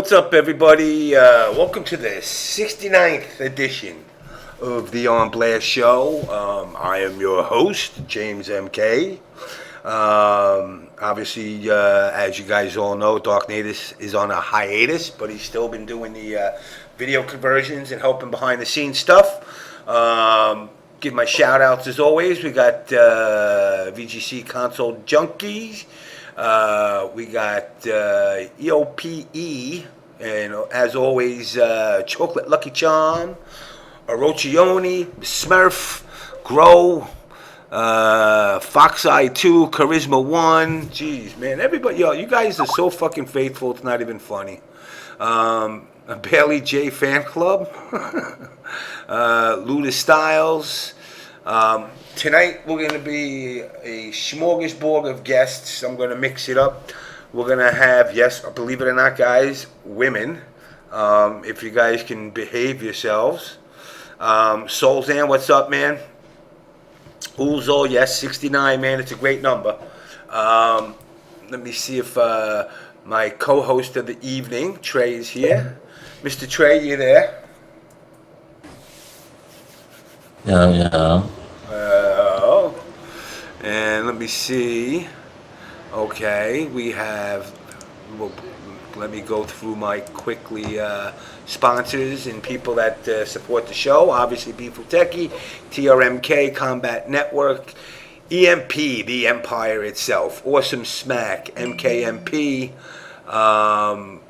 What's up, everybody? Welcome to the 69th edition of the On Blast Show. I am your host, JamessMK. Obviously, as you guys all know, DarKNaTaS is on a hiatus, but he's still been doing the video conversions and helping behind the scenes stuff. Give my shout outs as always. We got VGC Console Junkies. We got EOPE, and as always, Chocolate Lucky Charm, Orochioni, Smurf, Grow, Fox Eye 2, Charisma 1. Jeez, man, everybody, yo, you guys are so fucking faithful, it's not even funny. Bailey J Fan Club, Luda Styles. Tonight we're going to be a smorgasbord of guests. I'm going to mix it up. We're going to have, yes, believe it or not, guys, women. If you guys can behave yourselves. Soulzan, what's up, man? Uzo, yes, 69, man. It's a great number. Let me see if my co-host of the evening, Trey, is here. Mr. Trey, you there? Yeah. And let me see. Okay, we have. Well, let me go through my quickly sponsors and people that support the show. Obviously, Wtih, TRMK, Combat Network, EMP, the Empire itself, Awesome Smack, MKMP. I'm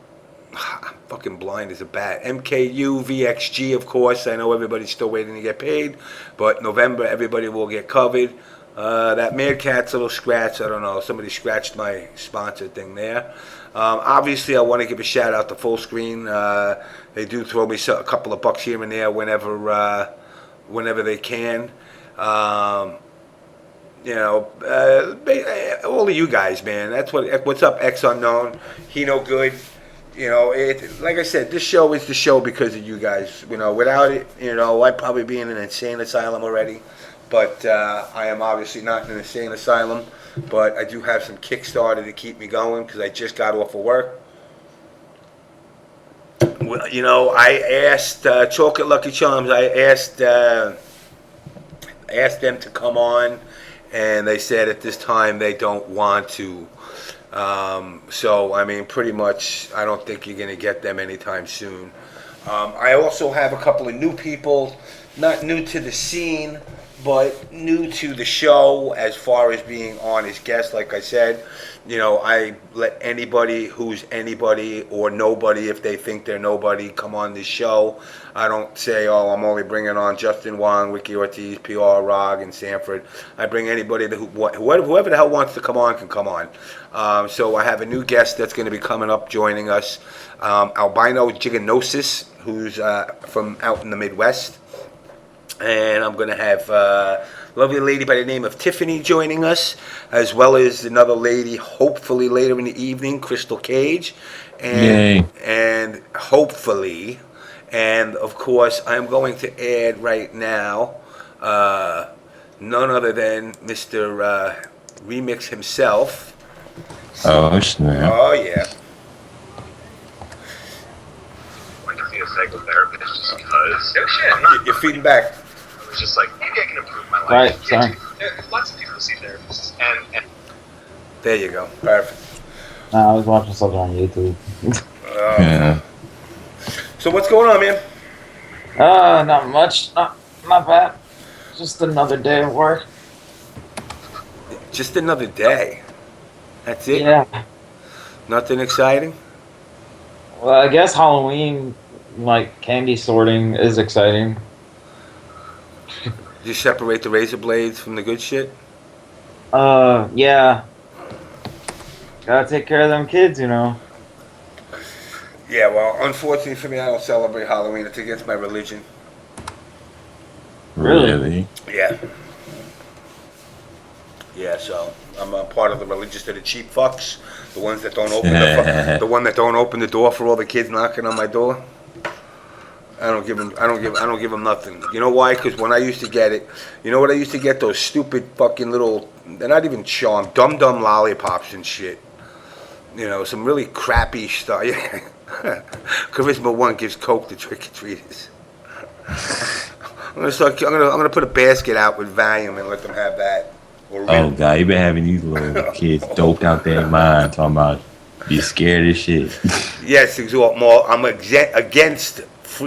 fucking blind as a bat. MKU, VXG, of course. I know everybody's still waiting to get paid, but November, everybody will get covered. That Mad Cat's little scratch, I don't know, somebody scratched my sponsor thing there. Obviously, I want to give a shout out to Full Screen. They do throw me a couple of bucks here and there whenever they can. You know, all of you guys, man. That's what's up, X Unknown. He no good. You know, like I said, this show is the show because of you guys. You know, without it, you know, I'd probably be in an insane asylum already. But I am obviously not in an insane asylum. But I do have some Kickstarter to keep me going because I just got off of work. Well, you know, I asked Chocolate Lucky Charms. I asked them to come on, and they said at this time they don't want to. So, I mean, pretty much, I don't think you're going to get them anytime soon. I also have a couple of new people, not new to the scene, but new to the show as far as being on as guests. Like I said, you know, I let anybody who's anybody or nobody, if they think they're nobody, come on this show. I don't say, oh, I'm only bringing on Justin Wong, Ricky Ortiz, PR, Rog, and Sanford. I bring anybody, whoever the hell wants to come on can come on. So I have a new guest that's going to be coming up, joining us, Albina JIginasis, who's from out in the Midwest. And I'm going to have a lovely lady by the name of Tiffany joining us, as well as another lady, hopefully later in the evening, Crystal Cage. And hopefully, and of course, I'm going to add right now none other than Mr. Remix himself. Oh, snap. Oh, yeah. Went to see a psychotherapist just because. No shit. You're feeding back. I was just like, maybe I can improve my life. Right, sorry. There's lots of people who see therapists, and There you go. Perfect. I was watching something on YouTube. Yeah. So what's going on, man? Not much. Not bad. Just another day of work. Just another day. That's it? Yeah. Nothing exciting? Well, I guess Halloween, like, candy sorting is exciting. You separate the razor blades from the good shit? Yeah. Gotta take care of them kids, you know. Yeah, well, unfortunately for me, I don't celebrate Halloween. It's against my religion. Really? Yeah. Yeah, so I'm a part of the religious to the cheap fucks, the ones that don't open the one that don't open the door for all the kids knocking on my door. I don't give them nothing. You know why? Because when I used to get it, you know what I used to get? Those stupid fucking little, they're not even charm, dumb lollipops and shit. You know, some really crappy stuff. Charisma 1 gives coke to trick-or-treaters. I'm gonna put a basket out with Valium and let them have that. Or Oh god, you been having these little kids doped out their mind talking about be scared as shit. Yes, exhort more. I'm against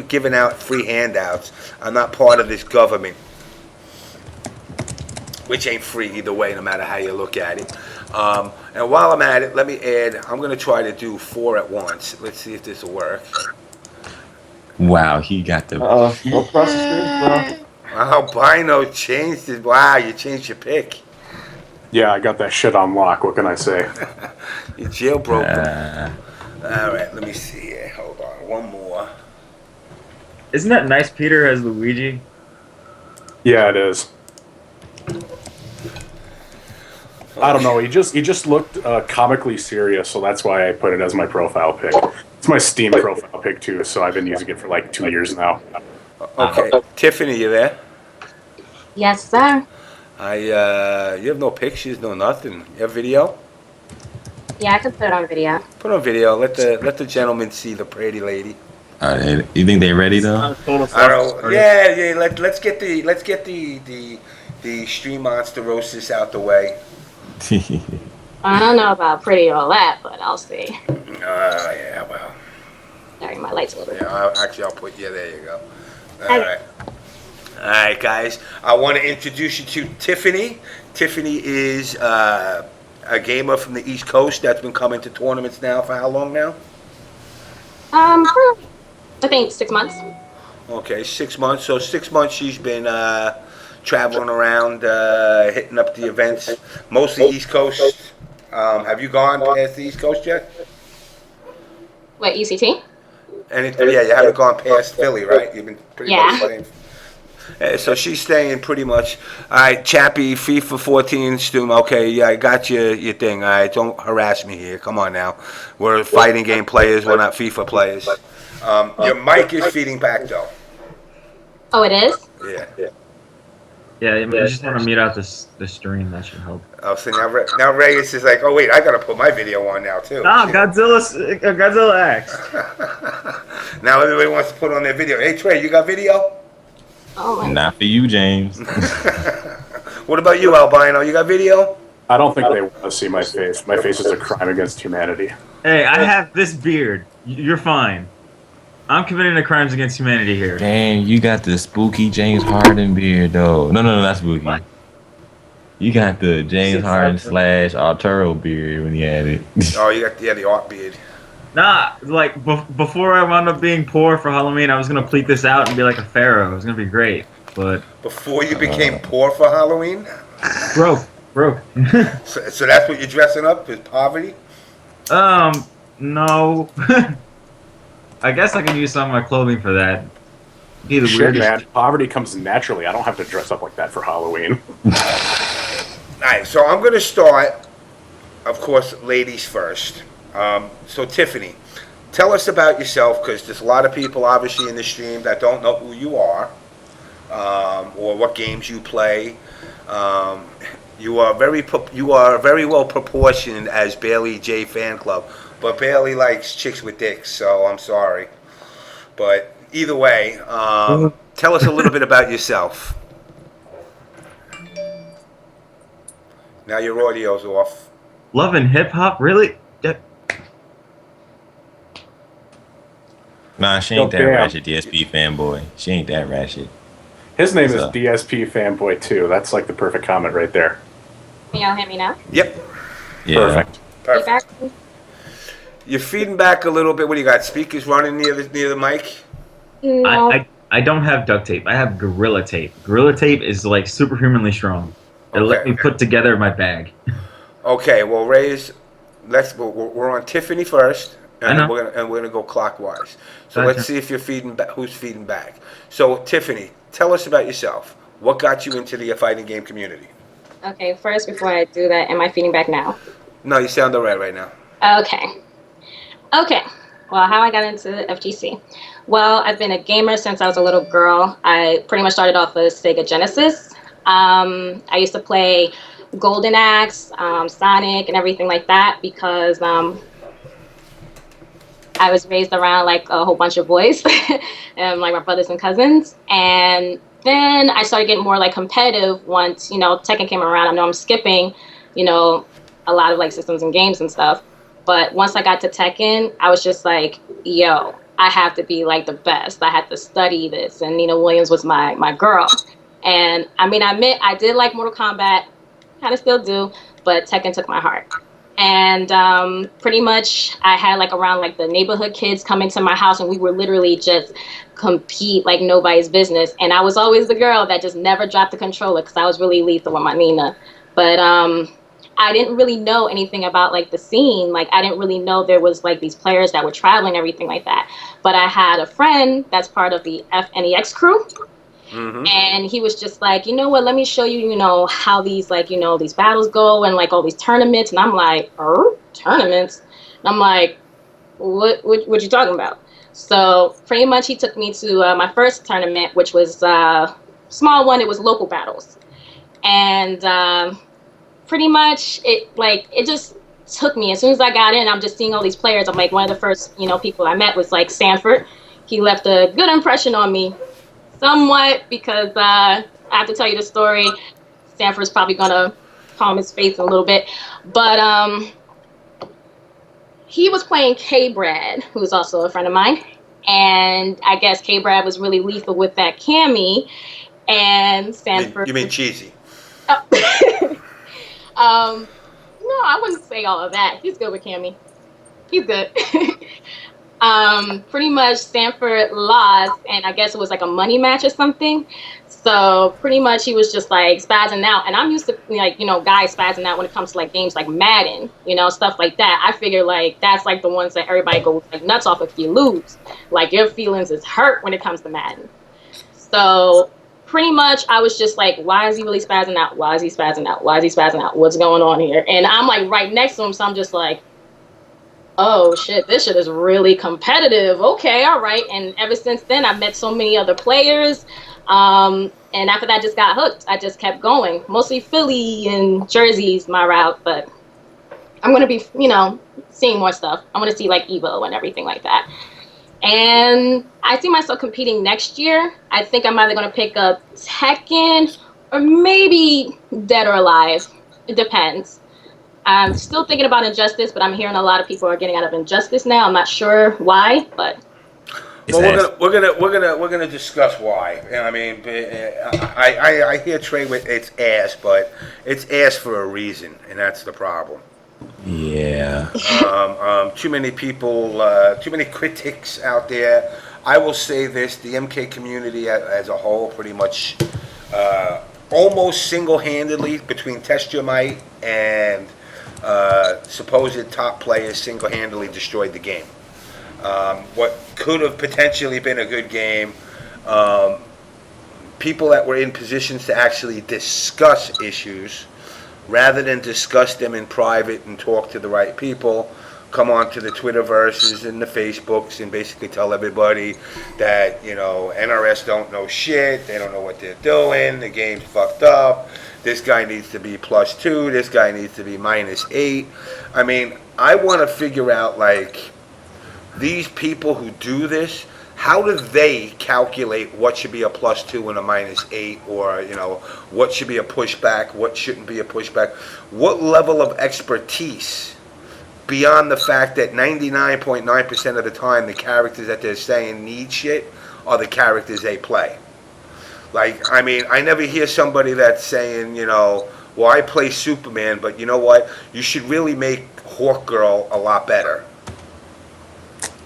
giving out free handouts. I'm not part of this government, which ain't free either way, no matter how you look at it. And while I'm at it, let me add, I'm going to try to do 4 at once. Let's see if this will work. Wow, he got the. Go across the street, bro. Albino changed it. Wow, you changed your pick. Yeah, I got that shit on lock. What can I say? You jailbroke them. All right, let me see here. Hold on, one more. Isn't that nice? Peter has Luigi. Yeah, it is. I don't know. He just looked comically serious, so that's why I put it as my profile pic. It's my Steam profile pic too, so I've been using it for like 2 years now. Okay, Tiffany, you there? Yes, sir. You have no pictures, no nothing. You have video? Yeah, I could put it on video. Put on video. Let the gentleman see the pretty lady. You think they ready though? I don't. Yeah. Let's get the stream monsterosis out the way. I don't know about pretty or all that, but I'll see. Yeah. Well. Sorry, my light's a little bit. Yeah. I'll put. Yeah. There you go. All right. All right, guys. I want to introduce you to Tiffany. Tiffany is a gamer from the East Coast that's been coming to tournaments now for how long now? I think 6 months. Okay, 6 months. So 6 months she's been traveling around, hitting up the events, mostly East Coast. Have you gone past the East Coast yet? What, ECT? Yeah, you haven't gone past Philly, right? You've been pretty much staying. So she's staying pretty much. All right, Chappie, FIFA 14 student. Okay, yeah, I got your thing. All right, don't harass me here. Come on now. We're fighting game players. We're not FIFA players. Your mic is feeding back though. Oh, it is? Yeah. Yeah, I just want to mute out the stream. That should help. Oh, so now Reyes is like, oh wait, I gotta put my video on now too. Ah, Godzilla X. Now everybody wants to put on their video. Hey Trey, you got video? Oh my. Not for you, James. What about you, Albino? You got video? I don't think they want to see my face. My face is a crime against humanity. Hey, I have this beard. You're fine. I'm committing the crimes against humanity here. Damn, you got the spooky James Harden beard though. No, not spooky. What? You got the James Harden / Arturo beard when he had it. Oh, you got the art beard. Nah, like before I wound up being poor for Halloween, I was gonna pleat this out and be like a pharaoh. It was gonna be great, but Before you became poor for Halloween? broke. So that's what you're dressing up, is poverty? No. I guess I can use some of my clothing for that. Be the Shit, weirdest. man. Poverty comes naturally. I don't have to dress up like that for Halloween. Alright, so I'm going to start, of course, ladies first. So Tiffany, tell us about yourself, because there's a lot of people obviously in the stream that don't know who you are, or what games you play. You are very well proportioned as Bailey J Fan Club, but Bailey likes chicks with dicks, so I'm sorry. But either way, tell us a little bit about yourself. Now your audio's off. Love and hip hop, really? Nah, she ain't that damn. ratchet, DSP fanboy. She ain't that ratchet. His name is So- DSP Fanboy 2. That's like the perfect comment right there. Can y'all hear me now? Yep. Yeah. Perfect. Perfect. Feedback? You're feeding back a little bit. What do you got? Speakers running near the mic? No. I don't have duct tape. I have Gorilla Tape. Gorilla Tape is like superhumanly strong. It'll let me put together my bag. Okay. Well, Reyes, we're on Tiffany first, and I know. we're gonna go clockwise. So Gotcha. let's see if you're feeding back. Who's feeding back? So Tiffany, tell us about yourself. What got you into the fighting game community? Okay, first, before I do that, am I feeding back now? No, you sound all right now. Okay. Well, how I got into FGC. Well, I've been a gamer since I was a little girl. I pretty much started off with JIginasis. I used to play Golden Axe, Sonic, and everything like that because I I was raised around like a whole bunch of boys, and like my brothers and cousins. And then I started getting more like competitive once, you know, Tekken came around. I know I'm skipping, you know, a lot of like systems and games and stuff. But once I got to Tekken, I was just like, yo, I have to be like the best. I had to study this. And Nina Williams was my girl. And I mean, I admit I did like Mortal Kombat, kind of still do, but Tekken took my heart. And pretty much I had like around like the neighborhood kids come into my house, and we were literally just compete like nobody's business. And I was always the girl that just never dropped the controller because I was really lethal with my Nina. But I didn't really know anything about like the scene. Like I didn't really know there was like these players that were traveling, everything like that. But I had a friend that's part of the FNEX crew. Mm-hmm. And he was just like, you know what, let me show you, you know, how these like, you know, these battles go and like all these tournaments. And I'm like, tournaments? And I'm like, what you talking about? So pretty much he took me to my first tournament, which was a small one. It was local battles. And pretty much it just took me. As soon as I got in, I'm just seeing all these players. I'm like, one of the first, you know, people I met was like Sanford. He left a good impression on me. Somewhat, because I have to tell you the story. Sanford's probably gonna calm his face a little bit, but he was playing K-Brad, who's also a friend of mine, and I guess K-Brad was really lethal with that Cammy, and Sanford. You mean cheesy? No, I wouldn't say all of that. He's good with Cammy. He's good. Pretty much Sanford lost, and I guess it was like a money match or something. So pretty much he was just like spazzing out, and I'm used to like, you know, guys spazzing out when it comes to like games like Madden, you know, stuff like that. I figure like that's like the ones that everybody goes like nuts off if you lose. Like your feelings is hurt when it comes to Madden. So pretty much I was just like, why is he really spazzing out? Why is he spazzing out? Why is he spazzing out? What's going on here? And I'm like right next to him, so I'm just like, oh shit, this shit is really competitive. Okay, all right. And ever since then, I've met so many other players. And after that, I just got hooked. I just kept going. Mostly Philly and Jersey's my route, but I'm going to be, you know, seeing more stuff. I'm going to see like Evo and everything like that. And I see myself competing next year. I think I'm either going to pick up Tekken or maybe Dead or Alive. It depends. I'm still thinking about Injustice, but I'm hearing a lot of people are getting out of Injustice now. I'm not sure why, but well, we're gonna discuss why. I mean, I hear Trey with it's ass, but it's ass for a reason, and that's the problem. Yeah. Too many people, too many critics out there. I will say this: the MK community as a whole, pretty much, almost single-handedly between Test Your Might and supposed top players single-handedly destroyed the game. What could have potentially been a good game, people that were in positions to actually discuss issues, rather than discuss them in private and talk to the right people, come on to the Twitterverses and the Facebooks and basically tell everybody that, you know, NRS don't know shit, they don't know what they're doing, the game's fucked up, this guy needs to be +2, this guy needs to be -8. I mean, I want to figure out, like, these people who do this, how do they calculate what should be a +2 and a -8, or, you know, what should be a pushback, what shouldn't be a pushback? What level of expertise, beyond the fact that 99.9% of the time the characters that they're saying need shit are the characters they play? Like, I mean, I never hear somebody that's saying, you know, well, I play Superman, but you know what? You should really make Hawk Girl a lot better.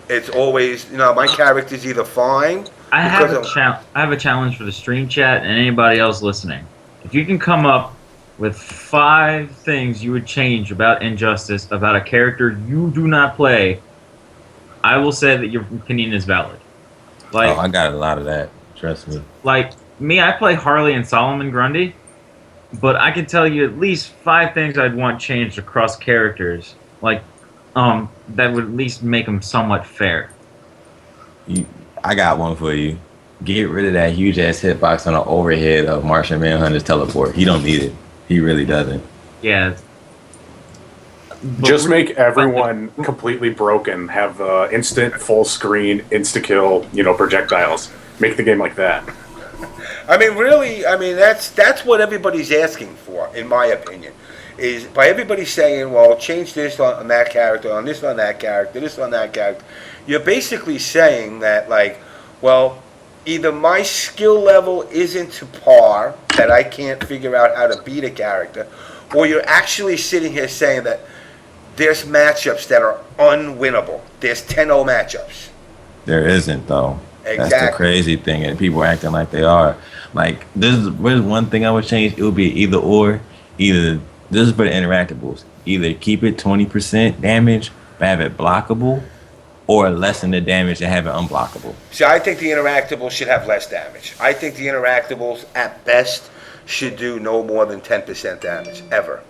It's always, you know, my character's either fine. I have a challenge for the stream chat and anybody else listening. If you can come up with 5 things you would change about Injustice, about a character you do not play, I will say that your opinion is valid. Like, oh, I got a lot of that. Trust me. Like, me, I play Harley and Solomon Grundy, but I can tell you at least 5 things I'd want changed across characters. Like, that would at least make them somewhat fair. I got one for you. Get rid of that huge ass hitbox on the overhead of Martian Manhunter's teleport. He don't need it. He really doesn't. Yeah. Just make everyone completely broken. Have instant full screen, insta kill. Projectiles. Make the game like that. I mean, really, I mean that's what everybody's asking for, in my opinion. Is by everybody saying, well, change this on that character, on this on that character, this on that character. You're basically saying that, like, well, either my skill level isn't to par, that I can't figure out how to beat a character, or you're actually sitting here saying that there's matchups that are unwinnable. There's 10-0 matchups. There isn't, though. Exactly. That's the crazy thing, and people acting like they are. Like, there's one thing I would change. It would be either or. Either, this is for the interactables. Either keep it 20% damage, but have it blockable, or lessen the damage and have it unblockable. See, I think the interactables should have less damage. I think the interactables, at best, should do no more than 10% damage, ever.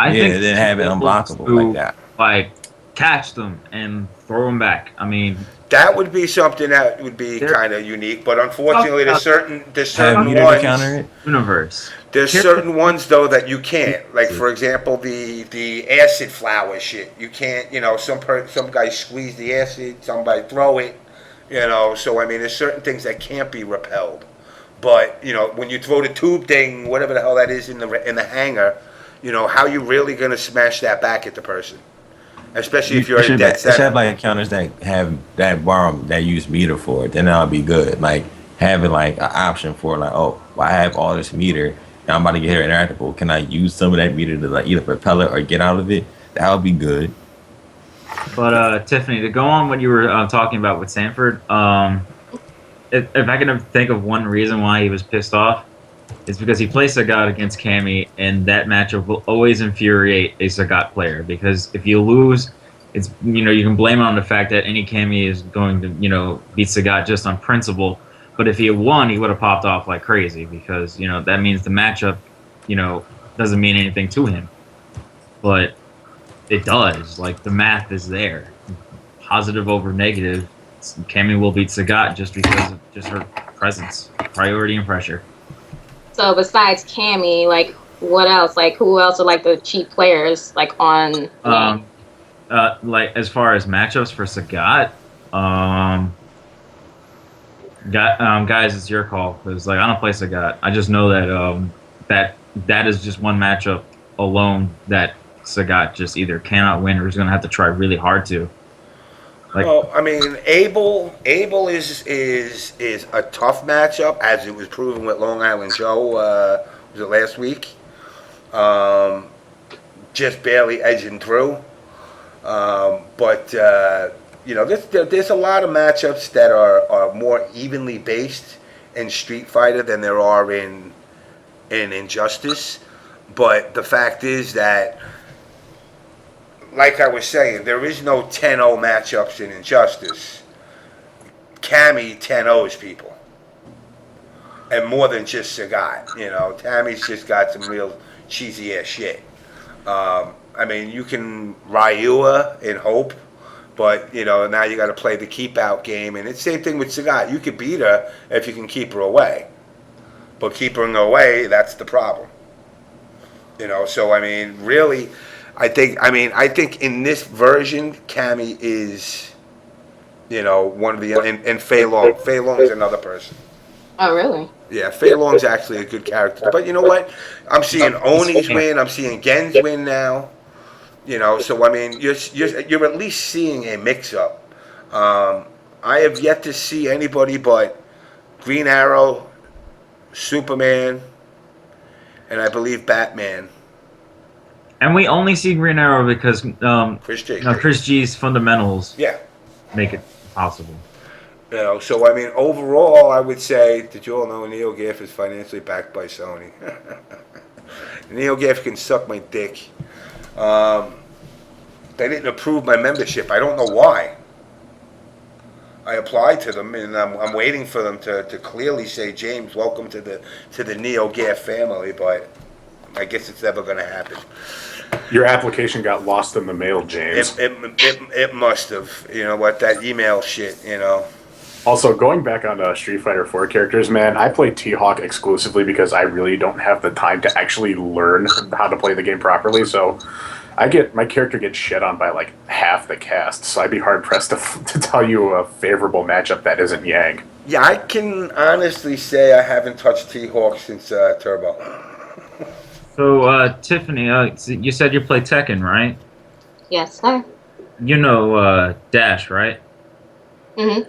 I think then have it unblockable like that. Like, catch them and throw them back. I mean, that would be something that would be kind of unique, but unfortunately, there's certain ones. Universe. There's certain ones though that you can't. Like, for example, the acid flower shit. You can't. Some guy squeeze the acid, somebody throw it. So I mean, there's certain things that can't be repelled. But when you throw the tube thing, whatever the hell that is in the hanger, how you really gonna smash that back at the person? Especially if you're in dead center. It should have like encounters that have that bomb that use meter for it. Then that'll be good. Like having like an option for like, oh, well, I have all this meter and I'm about to get here interactable. Can I use some of that meter to like either propel it or get out of it? That would be good. But Tiffany, to go on what you were talking about with Sanford, if I can think of one reason why he was pissed off, it's because he plays Sagat against Cammy, and that matchup will always infuriate a Sagat player. Because if you lose, it's you can blame it on the fact that any Cammy is going to beat Sagat just on principle. But if he had won, he would have popped off like crazy because that means the matchup doesn't mean anything to him. But it does. Like the math is there, positive over negative. Cammy will beat Sagat just because of just her presence, priority, and pressure. So besides Cammy, like what else? Like who else are like the cheap players like on? Like as far as matchups for Sagat, guys, it's your call because like I don't play Sagat. I just know that that is just one matchup alone that Sagat just either cannot win or is going to have to try really hard to. Like, well, I mean, Abel is a tough matchup, as it was proven with Long Island Joe. Was it last week? Just barely edging through. But there's a lot of matchups that are more evenly based in Street Fighter than there are in Injustice. But the fact is that, like I was saying, there is no 10-0 matchups in Injustice. Cammy 10-0s people. And more than just Sagat. Tammy's just got some real cheesy ass shit. I mean, you can Ryua in Hope, but now you got to play the keep out game, and it's the same thing with Sagat. You could beat her if you can keep her away, but keeping her away, that's the problem. So I mean, really, I think in this version, Cammy is, one of the and Fei Long. Fei Long's another person. Oh really? Yeah, Fei Long's actually a good character. But you know what? I'm seeing Oni's win. I'm seeing Gen's win now. So I mean, you're at least seeing a mix-up. I have yet to see anybody but Green Arrow, Superman, and I believe Batman. And we only see Green Arrow because Chris G's fundamentals make it possible. So I mean, overall, I would say, did you all know NeoGaf is financially backed by Sony? NeoGaf can suck my dick. They didn't approve my membership. I don't know why. I applied to them, and I'm waiting for them to clearly say, James, welcome to the NeoGaf family, but I guess it's never going to happen. Your application got lost in the mail, James. It must have. You know what? That email shit, Also, going back on Street Fighter 4 characters, man, I play T-Hawk exclusively because I really don't have the time to actually learn how to play the game properly. So my character gets shit on by like half the cast, so I'd be hard pressed to tell you a favorable matchup that isn't Yang. Yeah, I can honestly say I haven't touched T-Hawk since Turbo. So, Tiffany, so you said you play Tekken, right? Yes, sir. You know Dash, right? Mhm.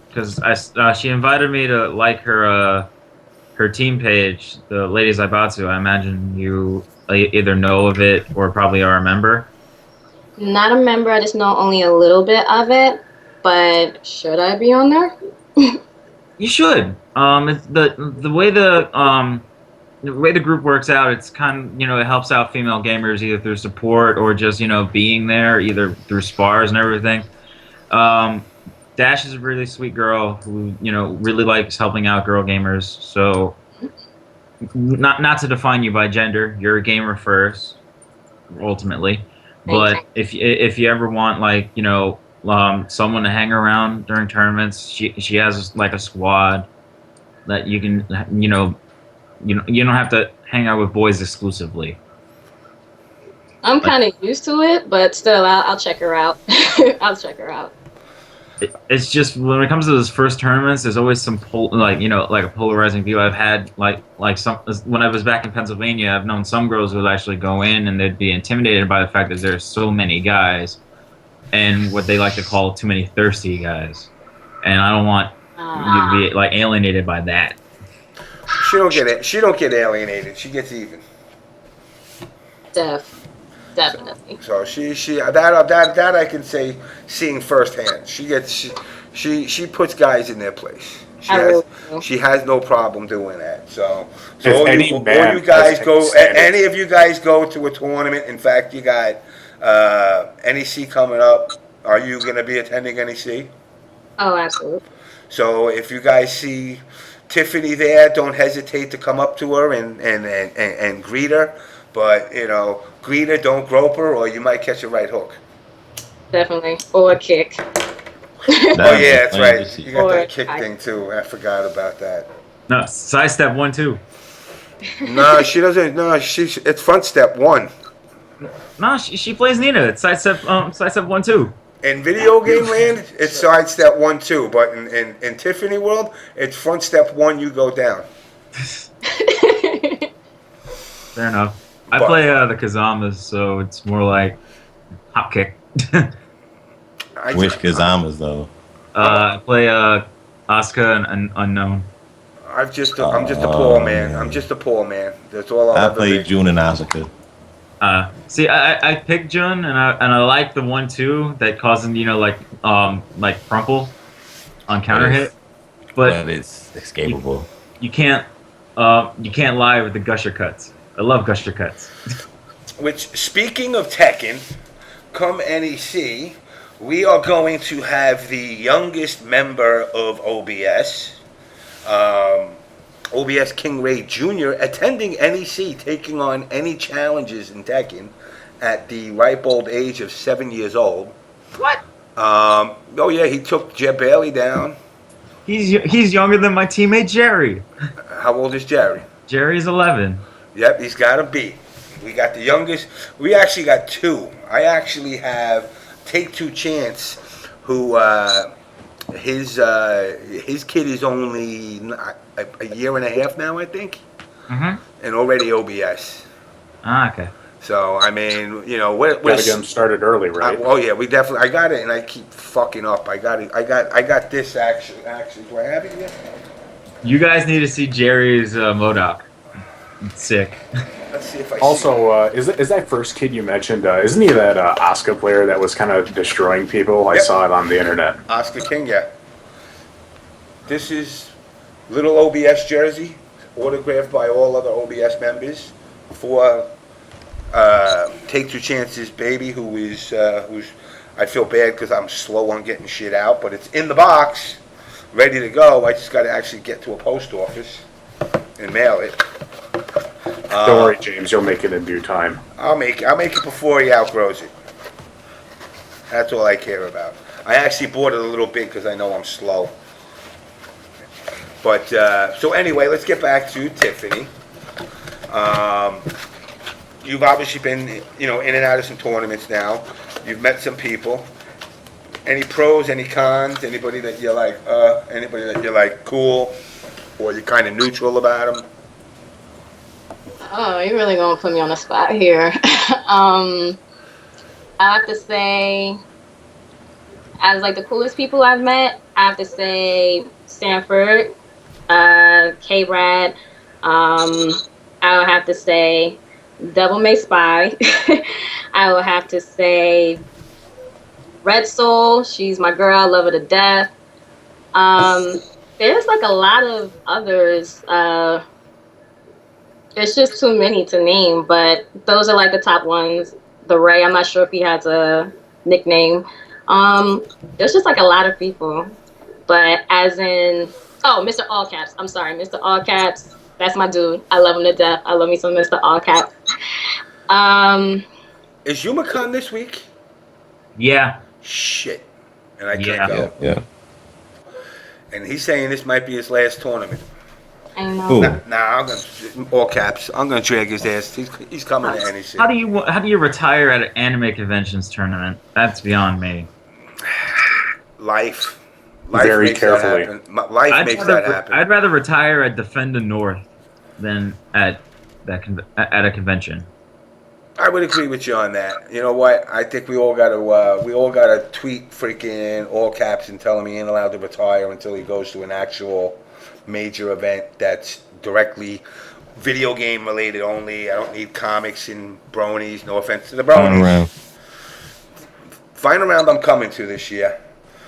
Because she invited me to like her team page, the Lady Zaibatsu. I imagine you either know of it or probably are a member. Not a member. I just know only a little bit of it. But should I be on there? You should. It's the way the way the group works out, it's kind of, it helps out female gamers either through support or just, being there, either through spars and everything. Dash is a really sweet girl who, really likes helping out girl gamers. So, not to define you by gender, you're a gamer first, ultimately. But if you ever want, like, someone to hang around during tournaments, she has like a squad that you can, you don't have to hang out with boys exclusively. I'm kind of used to it, but still, I'll check her out. I'll check her out. It's just when it comes to those first tournaments, there's always some like a polarizing view. I've had like some when I was back in Pennsylvania, I've known some girls who would actually go in and they'd be intimidated by the fact that there's so many guys, and what they like to call too many thirsty guys, and I don't want you to be like alienated by that. She don't get it. She don't get alienated. She gets even. Definitely. So that I can say, seeing firsthand. She puts guys in their place. She has no any of you guys go to a tournament. In fact, you got NEC coming up. Are you going to be attending NEC? Oh, absolutely. So if you guys see Tiffany there, don't hesitate to come up to her and greet her. But, greet her, don't grope her, or you might catch a right hook. Definitely. Or a kick. Oh, yeah, that's right. You got that kick thing, too. I forgot about that. No, sidestep 1-2. No, she doesn't. No, it's front step 1. No, she plays Nina. It's sidestep 1-2. In video game land, it's sidestep 1-2. But in Tiffany world, it's front step 1, you go down. Fair enough. I play the Kazamas, so it's more like hop kick. Which Kazamas though? I play Asuka and Unknown. I'm just a poor man. I'm just a poor man. That's all I'll I ever play be. June and Asuka. See, I picked Jun and I like the 1-2 that causes like crumple on counter hit, but it's escapable. You can't lie with the gusher cuts. I love gusher cuts. Which, speaking of Tekken, come NEC, we are going to have the youngest member of OBS, OBS King Ray Jr., attending NEC, taking on any challenges in Tekken at the ripe old age of 7 years old. What? Oh yeah, he took Jeb Bailey down. He's younger than my teammate Jerry. How old is Jerry? Jerry's 11. Yep, he's got to be. We got the youngest. We actually got 2. I actually have Take Two Chance, who his kid is only a year and a half now, I think, and already OBS. Ah, okay. So I mean, Gotta get him started early, right? Oh yeah, we definitely. I got it, and I keep fucking up. I got it. I got this actually. Do I have it yet? You guys need to see Jerry's MODOK. It's sick. Let's see if I Also, is that first kid you mentioned? Isn't he that Asuka player that was kind of destroying people? I saw it on the internet. Oscar King, yeah. This is little OBS jersey, autographed by all other OBS members for Take Two Chances baby, who's I feel bad because I'm slow on getting shit out, but it's in the box, ready to go. I just got to actually get to a post office and mail it. Don't worry, James. You'll make it in due time. I'll make it before he outgrows it. That's all I care about. I actually bought it a little big because I know I'm slow. But so anyway, let's get back to Tiffany. you've obviously been, in and out of some tournaments now. You've met some people. Any pros, any cons? Anybody that you're like cool, or you're kind of neutral about them? Oh, you're really gonna put me on the spot here. I have to say, as like the coolest people I've met, I have to say Stanford, K-Rad. I would have to say DevilMaySpy. I would have to say Red Soul. She's my girl. I love her to death. There's like a lot of others. There's just too many to name, but those are like the top ones. The Ray, I'm not sure if he has a nickname. There's just like a lot of people. But as in, Mr. All Caps. I'm sorry, Mr. All Caps. That's my dude. I love him to death. I love me some Mr. All Caps. Is YumaCon this week? Yeah. Shit. And I can't go. Yeah. And he's saying this might be his last tournament. I know. Who? Nah, all caps. I'm gonna drag his ass. He's coming to any shit. How do you retire at an anime conventions tournament? That's beyond me. Life Very makes carefully. That happen. Life makes that happen. I'd rather retire at Defend the North than at a convention. I would agree with you on that. You know what? I think we all gotta tweet freaking all caps and tell him he ain't allowed to retire until he goes to an actual major event that's directly video game related only. I don't need comics and bronies. No offense to the bronies. Final round I'm coming to this year.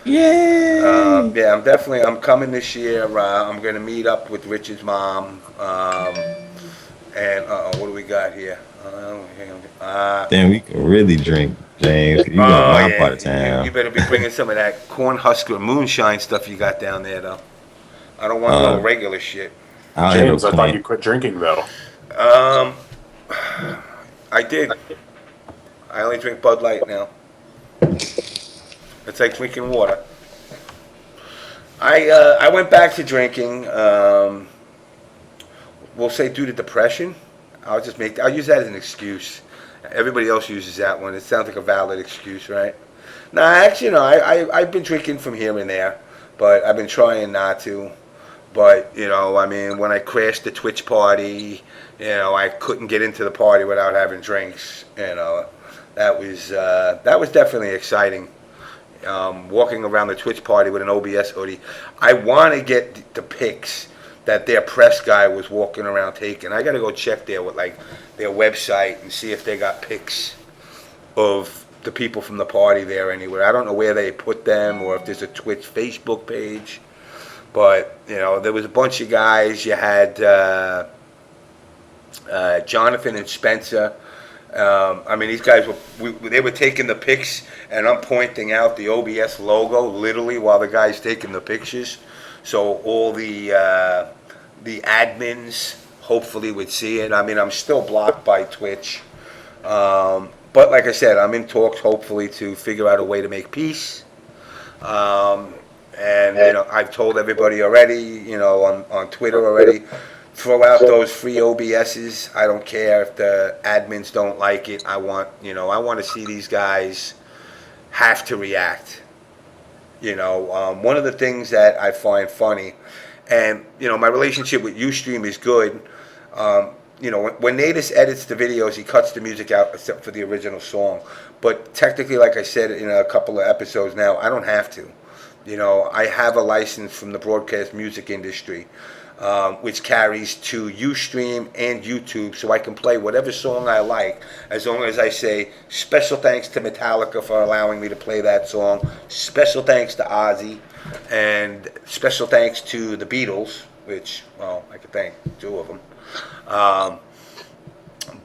Yeah. Yeah, I'm coming this year. I'm gonna meet up with Richard's mom. And what do we got here? Damn, we can really drink, James. You got my part of town. You better be bringing some of that Cornhusker moonshine stuff you got down there, though. I don't want no regular shit. James, I thought you quit drinking though. I did. I only drink Bud Light now. It's like drinking water. I went back to drinking. We'll say due to depression. I'll use that as an excuse. Everybody else uses that one. It sounds like a valid excuse, right? No, actually, no. I've been drinking from here and there, but I've been trying not to. But I mean, when I crashed the Twitch party, I couldn't get into the party without having drinks. That was definitely exciting. Walking around the Twitch party with an OBS hoodie. I want to get the pics that their press guy was walking around taking. I got to go check their website and see if they got pics of the people from the party there anywhere. I don't know where they put them or if there's a Twitch Facebook page. But, there was a bunch of guys. You had Jonathan and Spencer. I mean, these guys they were taking the pics, and I'm pointing out the OBS logo literally while the guy's taking the pictures. So all the admins hopefully would see it. I mean, I'm still blocked by Twitch. But like I said, I'm in talks hopefully to figure out a way to make peace. And I've told everybody already, on Twitter already, throw out those free OBSs. I don't care if the admins don't like it. I want to see these guys have to react. One of the things that I find funny, and my relationship with Ustream is good. When Natus edits the videos, he cuts the music out except for the original song. But technically, like I said in a couple of episodes now, I don't have to. I have a license from the broadcast music industry, which carries to Ustream and YouTube, so I can play whatever song I like, as long as I say, special thanks to Metallica for allowing me to play that song, special thanks to Ozzy, and special thanks to the Beatles, which, well, I could thank two of them.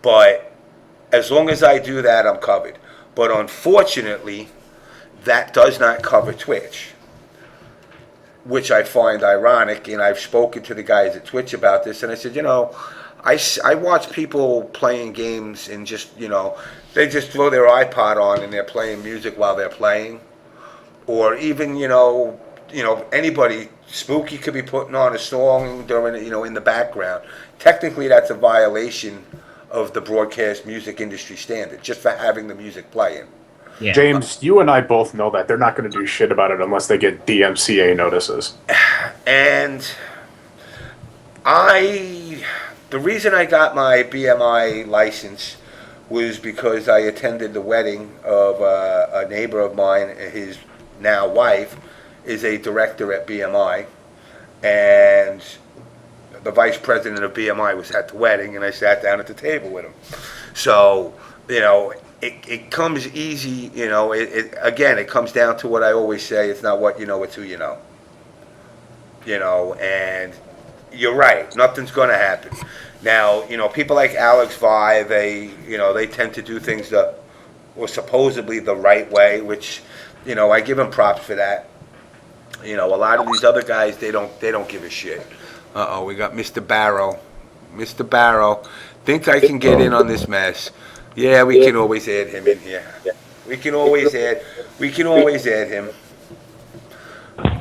But as long as I do that, I'm covered. But unfortunately, that does not cover Twitch, which I find ironic, and I've spoken to the guys at Twitch about this, and I said, I watch people playing games and just, they just throw their iPod on and they're playing music while they're playing, or even, anybody, Spooky could be putting on a song during, in the background. Technically, that's a violation of the broadcast music industry standard, just for having the music playing. Yeah. James, you and I both know that they're not going to do shit about it unless they get DMCA notices. And the reason I got my BMI license was because I attended the wedding of a neighbor of mine. His now wife is a director at BMI, and the vice president of BMI was at the wedding, and I sat down at the table with him. So, it comes easy, again, it comes down to what I always say, it's not what you know, it's who you know. And you're right, nothing's going to happen. Now, people like Alex Vy, they tend to do things that were supposedly the right way, which, I give them props for that. A lot of these other guys, they don't give a shit. We got Mr. Barrow. Mr. Barrow, think I can get in on this mess. Yeah, we can always add him in here. We can always add him.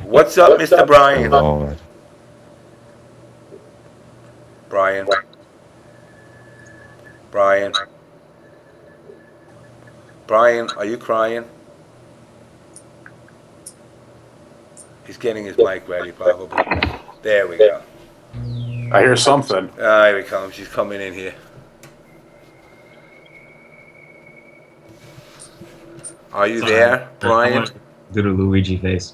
What's up, Mr. Brian? Lord. Brian. Brian, are you crying? He's getting his mic ready, probably. There we go. I hear something. Here he comes. He's coming in here. Are you there, Brian? Do the Luigi face.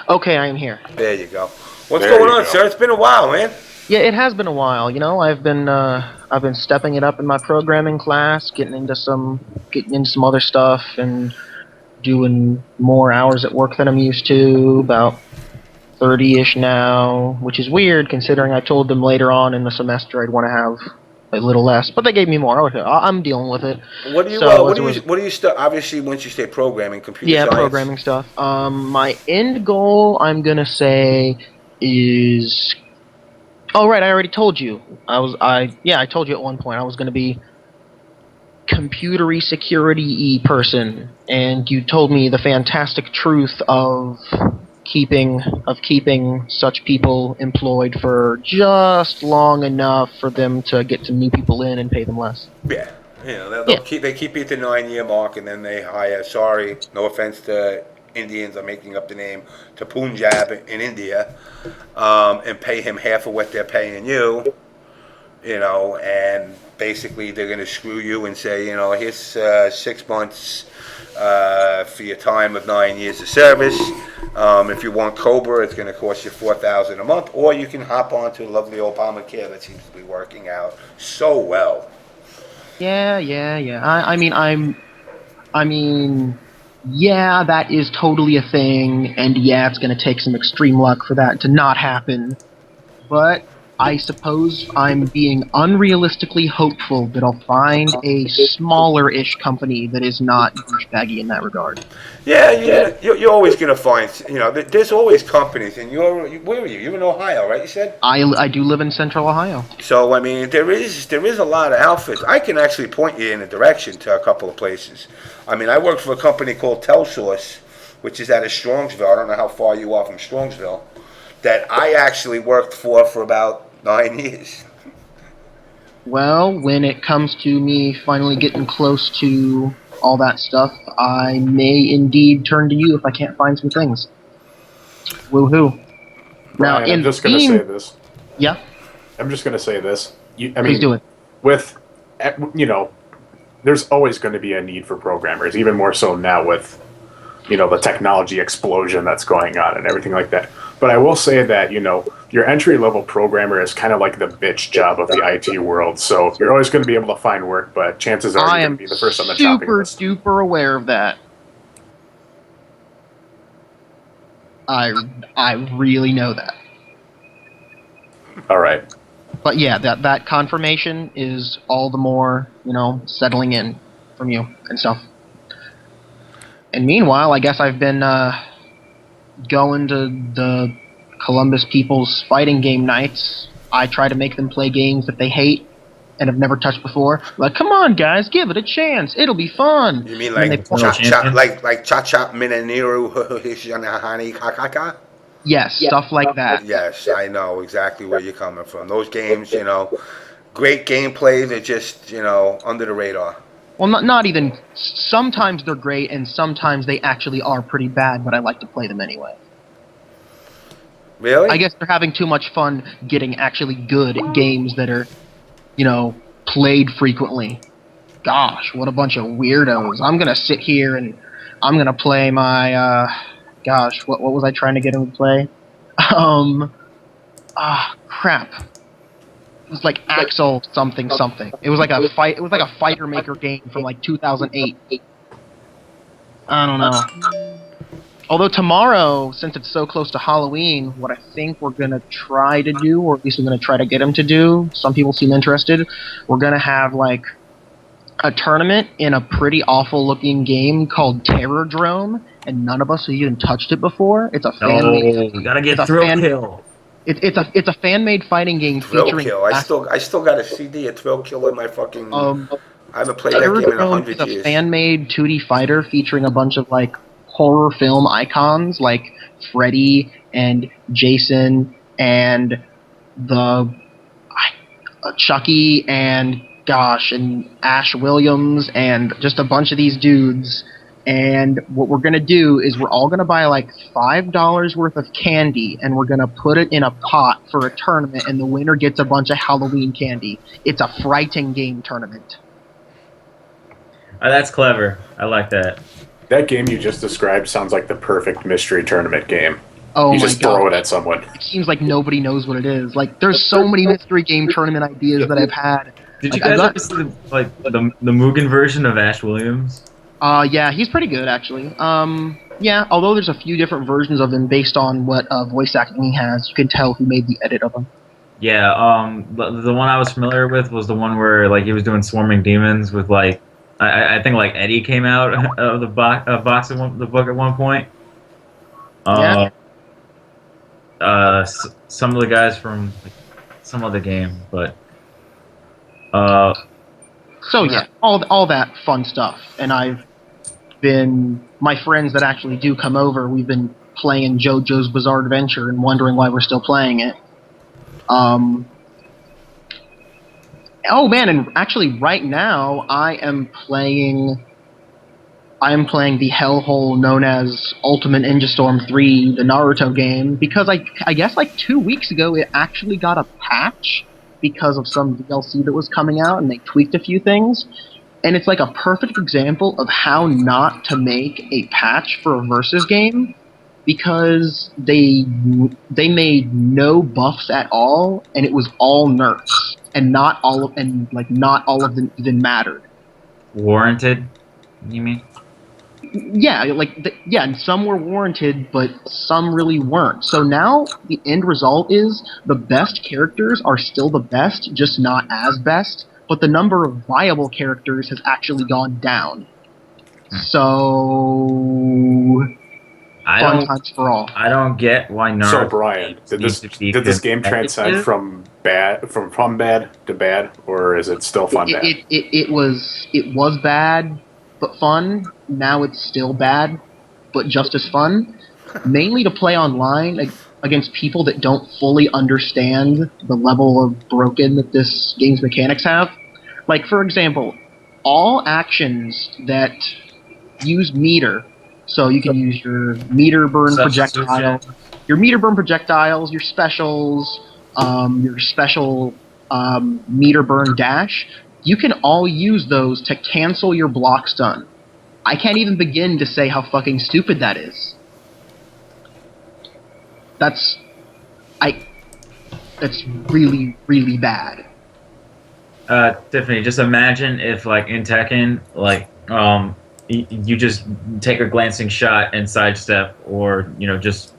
Okay, I am here. There you go. What's There going you on, go. sir? It's been a while, man. Yeah, it has been a while. I've been stepping it up in my programming class, getting into some other stuff, and doing more hours at work than I'm used to. About 30-ish now, which is weird considering I told them later on in the semester I'd want to have a little less, but they gave me more. Okay, I'm dealing with it. What do you? So, What do you? Obviously, once you say programming, computer Yeah, science. programming stuff. My end goal, I'm gonna say, is. Oh right, I already told you. I told you at one point I was gonna be computery security person, and you told me the fantastic truth of keeping such people employed for just long enough for them to get some new people in and pay them less. Yeah, they'll keep you at the 9-year mark, and then they hire. Sorry, no offense to Indians, I'm making up the name, to Punjab in India, and pay him half of what they're paying you. And basically they're going to screw you and say, here's 6 months for your time of 9 years of service. If you want Cobra, it's going to cost you $4,000 a month, or you can hop onto lovely Obamacare that seems to be working out so well. Yeah. I mean, yeah, that is totally a thing, and yeah, it's going to take some extreme luck for that to not happen. But I suppose I'm being unrealistically hopeful that I'll find a smaller-ish company that is not douchebaggy in that regard. Yeah, you're always going to find, there's always companies, and where are you? You're in Ohio, right, you said? I do live in Central Ohio. So, I mean, there is a lot of outfits. I can actually point you in a direction to a couple of places. I mean, I work for a company called TelSource, which is out of Strongsville. I don't know how far you are from Strongsville. That I actually worked for about 9 years. Well, when it comes to me finally getting close to all that stuff, I may indeed turn to you if I can't find some things. Woohoo. Brian, I'm just going to say this. Yeah? I'm just going to say this. Please do it. With, there's always going to be a need for programmers, even more so now with, the technology explosion that's going on and everything like that. But I will say that, your entry-level programmer is kind of like the bitch job of the IT world. So you're always going to be able to find work, but chances are you're going to be the first on the chopping list. Super duper aware of that. I really know that. All right. But yeah, that confirmation is all the more, settling in from you and stuff. And meanwhile, I guess I've been going to the Columbus People's fighting game nights. I try to make them play games that they hate and have never touched before. Like, come on, guys, give it a chance. It'll be fun. You mean And like they- Cha-Cha Minaniru Hishanahani Kakaka? Yes, stuff like that. Yes, I know exactly where you're coming from. Those games, great gameplay. They're just, under the radar. Well, not even. Sometimes they're great, and sometimes they actually are pretty bad. But I like to play them anyway. Really? I guess they're having too much fun getting actually good games that are, played frequently. Gosh, what a bunch of weirdos! I'm gonna sit here and I'm gonna play my. Gosh, what was I trying to get him to play? Crap. It was like Axel something. It was like a fight. It was like a fighter maker game from like 2008. I don't know. Although tomorrow, since it's so close to Halloween, what I think we're gonna try to do, or at least we're gonna try to get him to do, some people seem interested. We're gonna have like a tournament in a pretty awful looking game called Terrordrome, and none of us have even touched it before. It's a fan made. We gotta get Thrill Kill. It's a fan made fighting game Thrill featuring. Kill. I still got a CD of Thrill Kill in my fucking. I haven't played that game in Terrordrome 100 is a years. fan made 2D fighter featuring a bunch of like horror film icons like Freddy and Jason and the Chucky and Ash Williams and just a bunch of these dudes. And what we're gonna do is we're all gonna buy like $5 worth of candy, and we're gonna put it in a pot for a tournament, and the winner gets a bunch of Halloween candy. It's a frighting game tournament. That's clever. I like that. That game you just described sounds like the perfect mystery tournament game. Oh You my just god. throw it at someone. It seems like nobody knows what it is. Like, there's so many mystery game tournament ideas that I've had. Did you Like, guys ever see the Mugen version of Ash Williams? Yeah, he's pretty good, actually. Yeah, although there's a few different versions of him based on what voice acting he has, you can tell who made the edit of him. Yeah, the one I was familiar with was the one where like he was doing swarming demons with like I think like Eddie came out of the box of the book at one point. Yeah. Some of the guys from like, some other game, but So yeah, all that fun stuff. And my friends that actually do come over, we've been playing JoJo's Bizarre Adventure and wondering why we're still playing it. Oh man, and actually right now I am playing the hellhole known as Ultimate Ninja Storm 3, the Naruto game, because I guess like 2 weeks ago it actually got a patch because of some DLC that was coming out, and they tweaked a few things. And it's like a perfect example of how not to make a patch for a versus game, because they made no buffs at all, and it was all nerfs, and not all of them even mattered. warranted. You mean? Yeah, and some were warranted, but some really weren't. So now the end result is the best characters are still the best, just not as best, but the number of viable characters has actually gone down. So fun times for all. I don't get why Naruto. So Brian, did this game transcend from bad to bad, or is it still fun bad? It was bad but fun. Now it's still bad but just as fun. Mainly to play online against people that don't fully understand the level of broken that this game's mechanics have. Like, for example, all actions that use meter, so you can use your meter burn projectile, your specials, your special meter burn dash, you can all use those to cancel your block stun. I can't even begin to say how fucking stupid that is. That's really, really bad. Tiffany, just imagine if, like, in Tekken, like, you just take a glancing shot and sidestep, or, just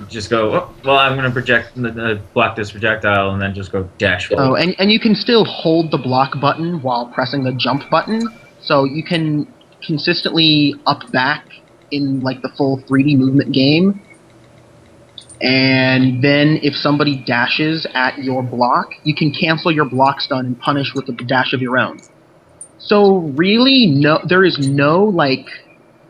just go, oh, well, I'm going to block this projectile, and then just go dash forward. Oh, and you can still hold the block button while pressing the jump button, so you can consistently up back in, like, the full 3D movement game. And then if somebody dashes at your block, you can cancel your block stun and punish with a dash of your own. So really, there is no, like,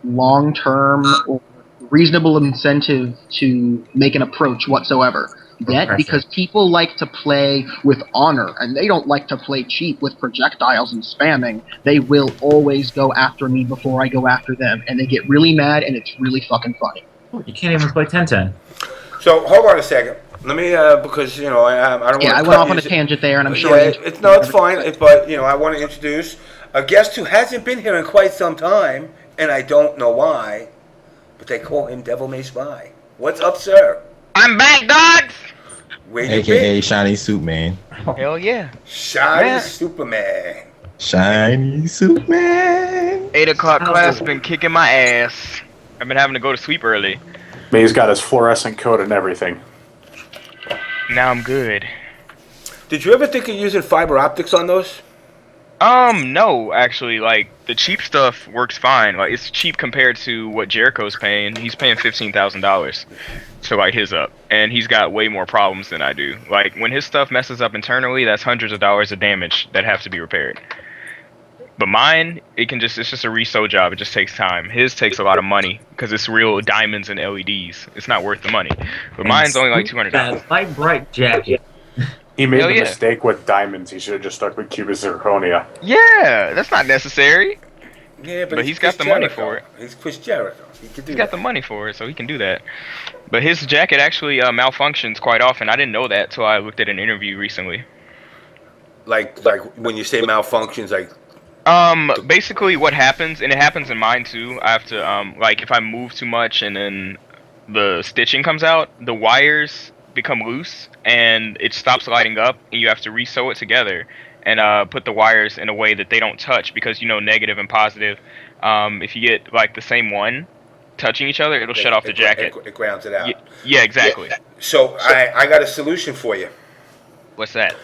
long-term or reasonable incentive to make an approach whatsoever. yet, because people like to play with honor, and they don't like to play cheap with projectiles and spamming. They will always go after me before I go after them, and they get really mad, and it's really fucking funny. You can't even play 10-10. So hold on a second. Let me, because I don't want to. Yeah, I went off on a tangent there, and I'm sure. Yeah, it's fine. But I want to introduce a guest who hasn't been here in quite some time, and I don't know why, but they call him DevilMaySpy. What's up, sir? I'm back, dogs! Where you AKA been? Shiny Soup Man. Hell yeah. Shiny Man. Superman. Shiny Soup Man. 8 o'clock class been kicking my ass. I've been having to go to sleep early. I mean, he's got his fluorescent coat and everything. Now I'm good. Did you ever think of using fiber optics on those? No, actually, like, the cheap stuff works fine. Like, it's cheap compared to what Jericho's paying. He's paying $15,000 to light his up. And he's got way more problems than I do. Like, when his stuff messes up internally, that's hundreds of dollars of damage that have to be repaired. But mine, it's just a resew job. It just takes time. His takes a lot of money because it's real diamonds and LEDs. It's not worth the money. But mine's only like $200. That light bright jacket. He made Hell the yeah. mistake with diamonds. He should have just stuck with cubic zirconia. Yeah, that's not necessary. Yeah, But he's got the money for it. He's Chris Jericho. He could do He's got that. the money for it, so he can do that. But his jacket actually malfunctions quite often. I didn't know that till I looked at an interview recently. Like when you say malfunctions, like Basically what happens, and it happens in mine too, I have to, like, if I move too much and then the stitching comes out, the wires become loose, and it stops lighting up, and you have to re-sew it together, and put the wires in a way that they don't touch, because, negative and positive, if you get, like, the same one touching each other, it'll shut off the jacket. It grounds it out. Yeah, exactly. So I got a solution for you. What's that?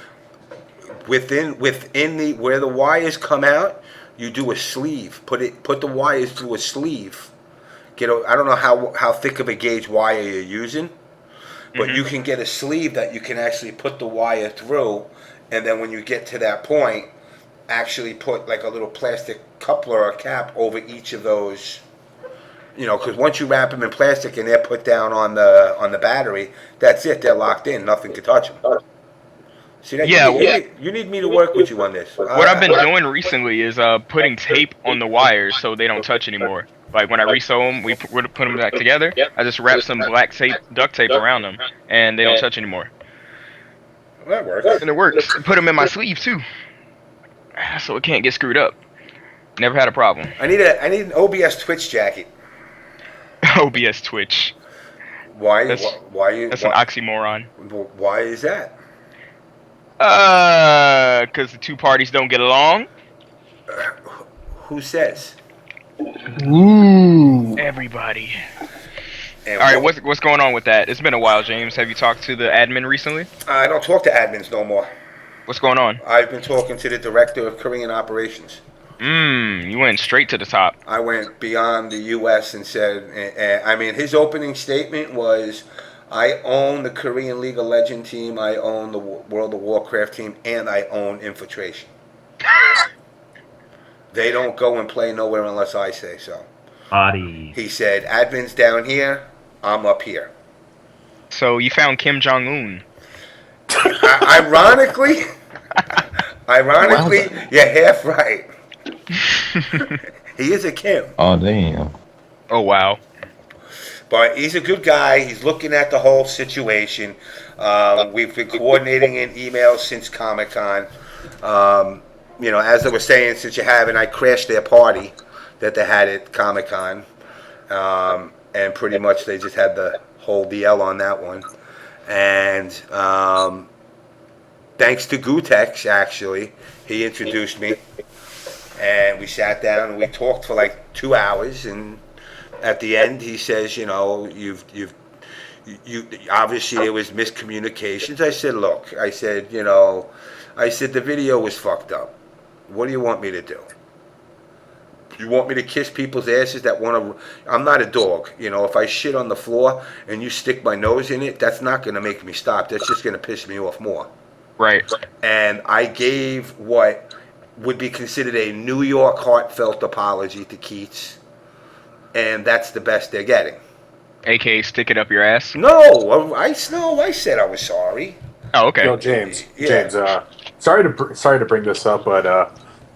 Within the where the wires come out, you do a sleeve. Put the wires through a sleeve. I don't know how thick of a gauge wire you're using, but you can get a sleeve that you can actually put the wire through, and then when you get to that point, actually put like a little plastic coupler or cap over each of those. Because once you wrap them in plastic and they're put down on the battery, that's it. They're locked in. Nothing can touch them. See that? Yeah, you need me to work with you on this. What I've been doing recently is putting tape on the wires so they don't touch anymore. Like when I resew them, we put them back together. I just wrap some black tape, duct tape around them, and they don't touch anymore. That works. And it works. Put them in my sleeve too, so it can't get screwed up. Never had a problem. I need an OBS Twitch jacket. OBS Twitch. Why? That's An oxymoron. Why is that? Because the two parties don't get along. Who says? Ooh. Everybody. And All right, what's going on with that? It's been a while, James. Have you talked to the admin recently? I don't talk to admins no more. What's going on? I've been talking to the director of Korean operations. You went straight to the top. I went beyond the U.S. and said, his opening statement was, I own the Korean League of Legends team, I own the World of Warcraft team, and I own Infiltration. They don't go and play nowhere unless I say so. Body. He said, admin's down here, I'm up here. So you found Kim Jong-un. Ironically, you're half right. He is a Kim. Oh, damn. Oh, wow. But he's a good guy. He's looking at the whole situation. We've been coordinating in emails since Comic-Con. As I was saying, since you haven't, I crashed their party that they had at Comic-Con. And pretty much they just had the whole DL on that one. And thanks to Gutex, actually, he introduced me. And we sat down and we talked for like 2 hours, and at the end he says, you obviously there was miscommunications. I said, look, the video was fucked up. What do you want me to do? You want me to kiss people's asses that want to? I'm not a dog. If I shit on the floor and you stick my nose in it, that's not going to make me stop. That's just going to piss me off more. Right. And I gave what would be considered a New York heartfelt apology to Keats, and that's the best they're getting. AKA stick it up your ass. No, I said I was sorry. Oh, okay. Yo, James. Yeah. James. Sorry to bring this up, but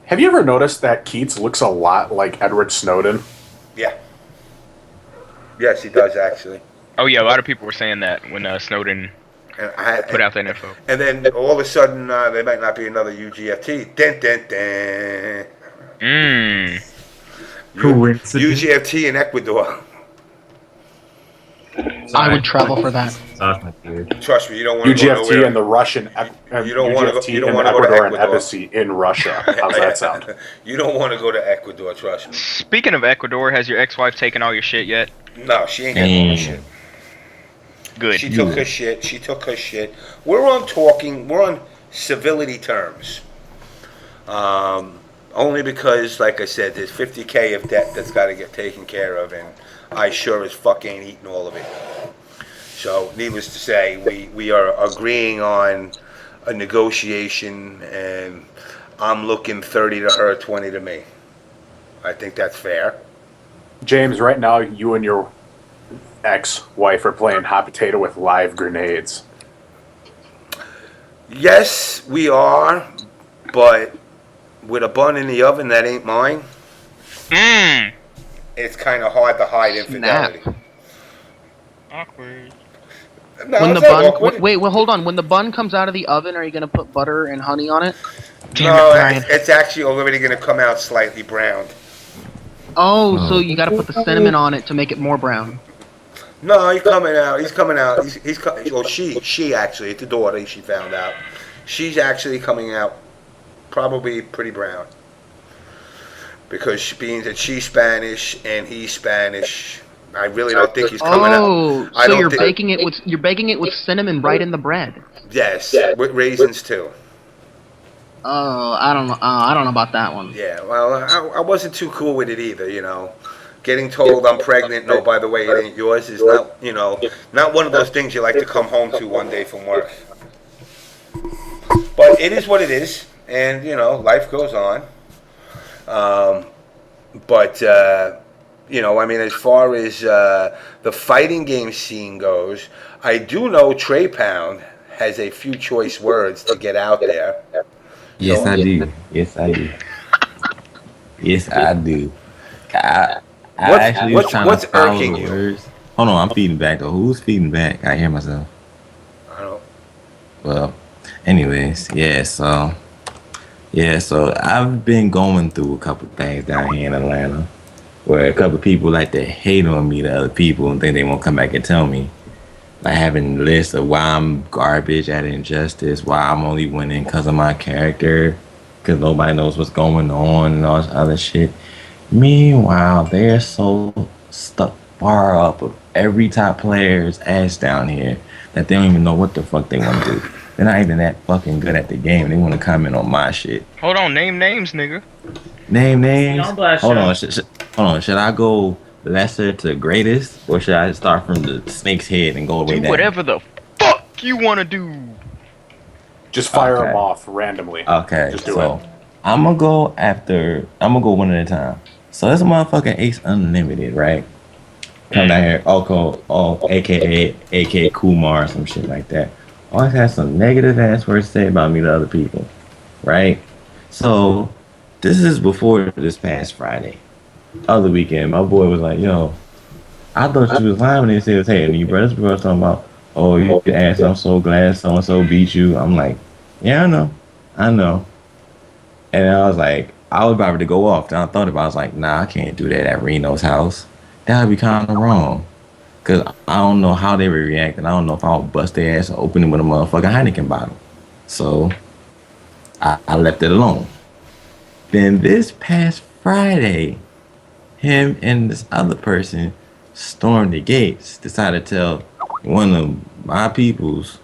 have you ever noticed that Keats looks a lot like Edward Snowden? Yeah. Yes, he does actually. Oh yeah, a lot of people were saying that when Snowden put out that info. And then all of a sudden, there might not be another UGFT. Dun, dun, dun. Coincidence. UGFT in Ecuador. I would travel for that. Sauce my beard. Trust me, you don't want to go UGFT nowhere. and the Russian. You don't wanna go- UGFT you don't and wanna go to Ecuador and Ecuador. embassy in Russia. How's that sound? You don't want to go to Ecuador, trust me. Speaking of Ecuador, has your ex-wife taken all your shit yet? No, she ain't getting no shit. Good. She took her shit. We're on civility terms. Only because, like I said, there's $50K of debt that's got to get taken care of, and I sure as fuck ain't eating all of it. So, needless to say, we are agreeing on a negotiation, and I'm looking 30 to her, 20 to me. I think that's fair. James, right now you and your ex-wife are playing hot potato with live grenades. Yes, we are, but with a bun in the oven that ain't mine, it's kind of hard to hide infidelity. Awkward. No, When the it's not bun, awkward. wait, well, hold on. When the bun comes out of the oven, are you gonna put butter and honey on it? No, it's actually already going to come out slightly browned. Oh, so you gotta put the cinnamon on it to make it more brown. No, he's coming out. Well, she actually, it's the daughter. She found out. She's actually coming out probably pretty brown because being that she's Spanish and he's Spanish, I really don't think he's coming out. Oh, I so don't you're think- baking it with cinnamon right in the bread. Yes, with raisins too. Oh, I don't know about that one. Yeah, well, I wasn't too cool with it either, you know. Getting told I'm pregnant, no, by the way, it ain't yours, is not, you know, not one of those things you like to come home to one day from work. But it is what it is, and, you know, life goes on. You know, I mean, as far as the fighting game scene goes, I do know Trepound has a few choice words to get out there. Yes, I do. Yes, I do. Yes, I do. I actually was trying what's to follow irking the you? words. Hold on, I'm feeding back though. Who's feeding back? I hear myself. I don't. Well, anyways, so I've been going through a couple things down here in Atlanta where a couple people like to hate on me to other people and think they won't come back and tell me. Like having a list of why I'm garbage at Injustice, why I'm only winning because of my character, because nobody knows what's going on and all this other shit. Meanwhile, they're so stuck far up of every top player's ass down here that they don't even know what the fuck they want to do. They're not even that fucking good at the game. They want to comment on my shit. Hold on, name names, nigga. Name names? Don't blast Hold you. on, hold on. Should I go lesser to greatest, or should I start from the snake's head and go all the way Do down? whatever the fuck you want to do. Just fire Okay. them off randomly. Okay, Just do so it. I'm gonna go one at a time. So this motherfucking Ace Unlimited, right? Come down here, aka AK Kumar or some shit like that. Always has some negative ass words to say about me to other people, right? So this is before this past Friday. Other weekend, my boy was like, yo, I thought you was lying when they said it was hating you, bro. This bro was talking about, oh, you ass, I'm so glad so-and-so beat you. I'm like, yeah, I know. And I was like, I was about to go off. Then I thought about it. I was like, nah, I can't do that at Reno's house. That would be kind of wrong. Because I don't know how they would react. And I don't know if I would bust their ass or open it with a motherfucking Heineken bottle. So I left it alone. Then this past Friday, him and this other person stormed the gates, decided to tell one of my peoples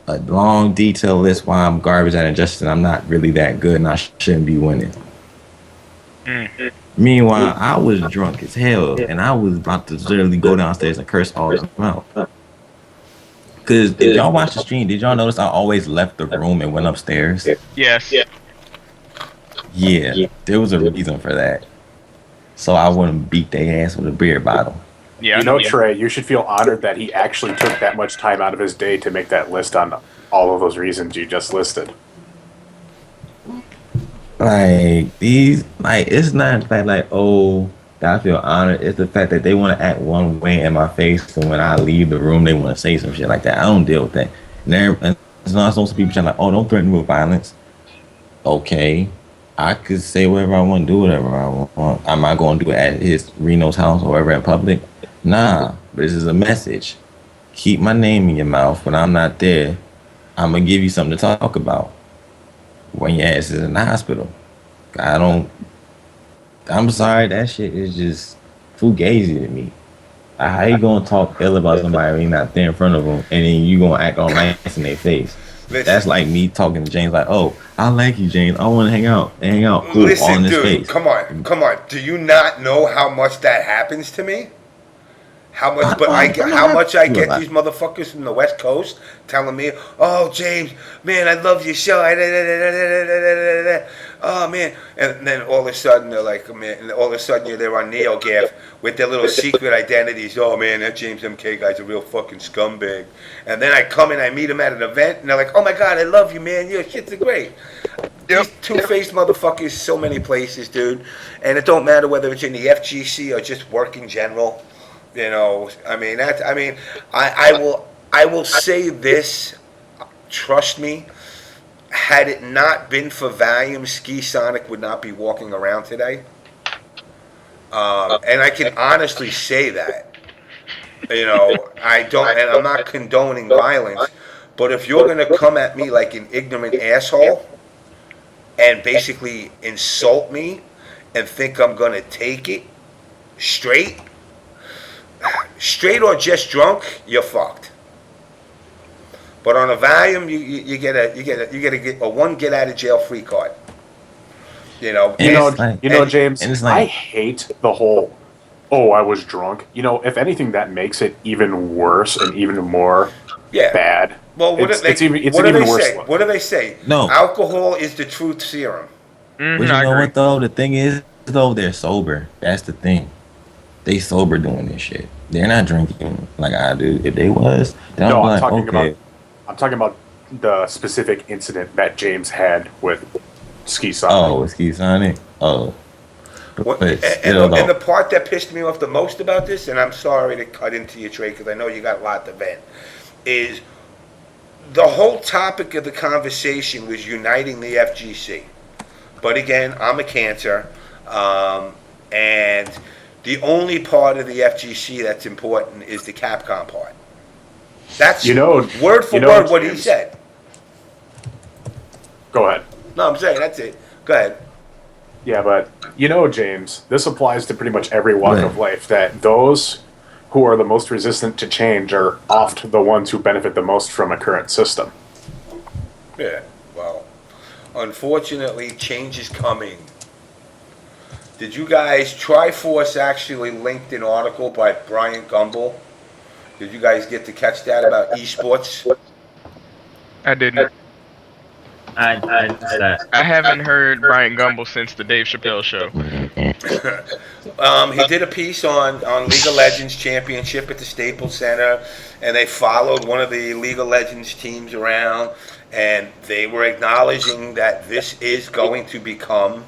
a long detailed list why I'm garbage at Injustice and I'm not really that good and I shouldn't be winning. Meanwhile, I was drunk as hell and I was about to literally go downstairs and curse all them out. Cause if y'all watch the stream, did y'all notice I always left the room and went upstairs? Yes. Yeah, there was a reason for that. So I wouldn't beat their ass with a beer bottle. Yeah, You know, yeah. Trey, you should feel honored that he actually took that much time out of his day to make that list on all of those reasons you just listed. Like these, like it's not the fact like oh that I feel honored. It's the fact that they want to act one way in my face, and when I leave the room, they want to say some shit like that. I don't deal with that. And it's not supposed to be like, oh, don't threaten me with violence. Okay, I could say whatever I want, do whatever I want. Am I going to do it at his Reno's house or wherever in public? Nah, but this is a message. Keep my name in your mouth when I'm not there. I'm gonna give you something to talk about when your ass is in the hospital. I'm sorry, that shit is just fugazi to me. How you gonna talk ill about somebody when you're not there in front of them, and then you gonna act all nice in their face? Listen. That's like me talking to James like, oh, I like you, James. I want to hang out. Cool, all Listen, in his dude, face. come on. Do you not know how much that happens to me? How much? But I get how much I get these motherfuckers from the West Coast telling me, "Oh, James, man, I love your show." Oh man, and then all of a sudden they're like, man, and all of a sudden they're on NeoGaf with their little secret identities. Oh man, that JamessMK guy's a real fucking scumbag. And then I come and I meet him at an event, and they're like, "Oh my god, I love you, man. Your shit's great." These two-faced motherfuckers, so many places, dude, and it don't matter whether it's in the FGC or just work in general. You know, I mean, I will say this, trust me, had it not been for Valium, Ski Sonic would not be walking around today. And I can honestly say that. You know, I don't, and I'm not condoning violence, but if you're going to come at me like an ignorant asshole and basically insult me and think I'm going to take it straight or just drunk, you're fucked. But on a Valium, you get a one get out of jail free card. You know, James. And I hate the whole. Oh, I was drunk. You know, if anything, that makes it even worse and even more bad. Well, what do they say? What do they say? No, alcohol is the truth serum. But you know what though? The thing is, though, they're sober. That's the thing. They sober doing this shit. They're not drinking like I do. If they was, then no, I'm like, I'm talking about the specific incident that James had with Ski Sonic. Oh, with Ski Sonic. Oh. And the part that pissed me off the most about this, and I'm sorry to cut into your Trey because I know you got a lot to vent, is the whole topic of the conversation was uniting the FGC. But again, I'm a cancer, and the only part of the FGC that's important is the Capcom part. That's word for word what he said. Go ahead. No, I'm saying that's it. Go ahead. Yeah, but James, this applies to pretty much every walk of life, that those who are the most resistant to change are oft the ones who benefit the most from a current system. Yeah, well, unfortunately, change is coming. Did you guys, Triforce actually linked an article by Brian Gumble? Did you guys get to catch that about esports? I didn't. I haven't heard Brian Gumble since the Dave Chappelle show. He did a piece on League of Legends Championship at the Staples Center, and they followed one of the League of Legends teams around, and they were acknowledging that this is going to become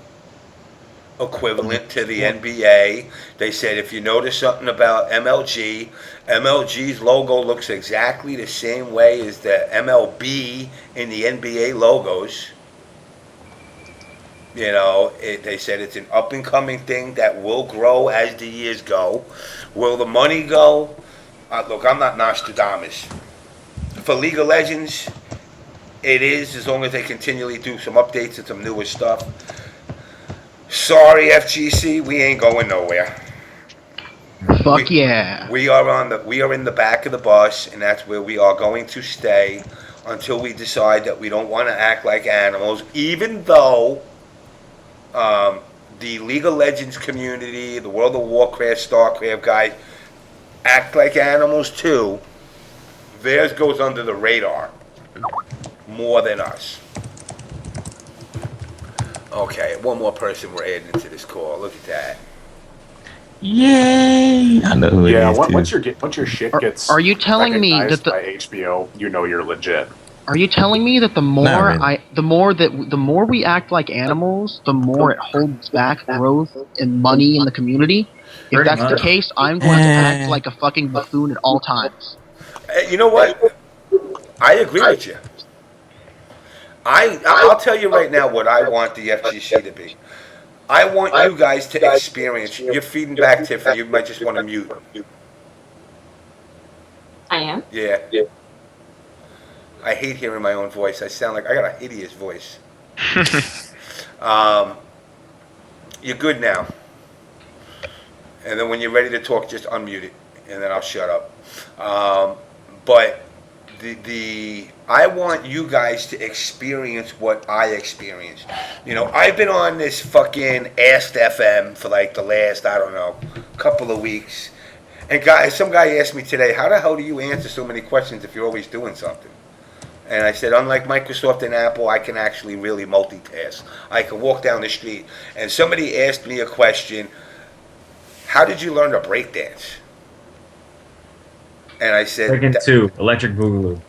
equivalent to the NBA. They said if you notice something about MLG's logo looks exactly the same way as the MLB in the NBA logos. You know, they said it's an up and coming thing that will grow as the years go. Will the money go? Look, I'm not Nostradamus. For League of Legends, it is, as long as they continually do some updates and some newer stuff. Sorry, FGC, we ain't going nowhere. Fuck yeah. We are in the back of the bus, and that's where we are going to stay until we decide that we don't want to act like animals, even though the League of Legends community, the World of Warcraft, StarCraft guys act like animals too. Theirs goes under the radar more than us. Okay, one more person we're adding into this call. Look at that. Yay! I know who it is too. Once your shit gets Are you telling me recognized that by HBO, you know you're legit. Are you telling me that the more we act like animals, the more it holds back growth and money in the community? If Pretty that's the much. case, I'm going to act like a fucking buffoon at all times. You know what? I agree with you. I'll tell you right now what I want the FGC to be. I want you guys to experience. You're feeding back, Tiffany. You might just want to mute. I am. Yeah. I hate hearing my own voice. I sound like I got a hideous voice. You're good now. And then when you're ready to talk, just unmute it, and then I'll shut up. But I want you guys to experience what I experienced. You know, I've been on this fucking Ask FM for like the last, I don't know, couple of weeks. And some guy asked me today, how the hell do you answer so many questions if you're always doing something? And I said, unlike Microsoft and Apple, I can actually really multitask. I can walk down the street. And somebody asked me a question, how did you learn to break dance? And I said, Breaking 2, Electric Boogaloo.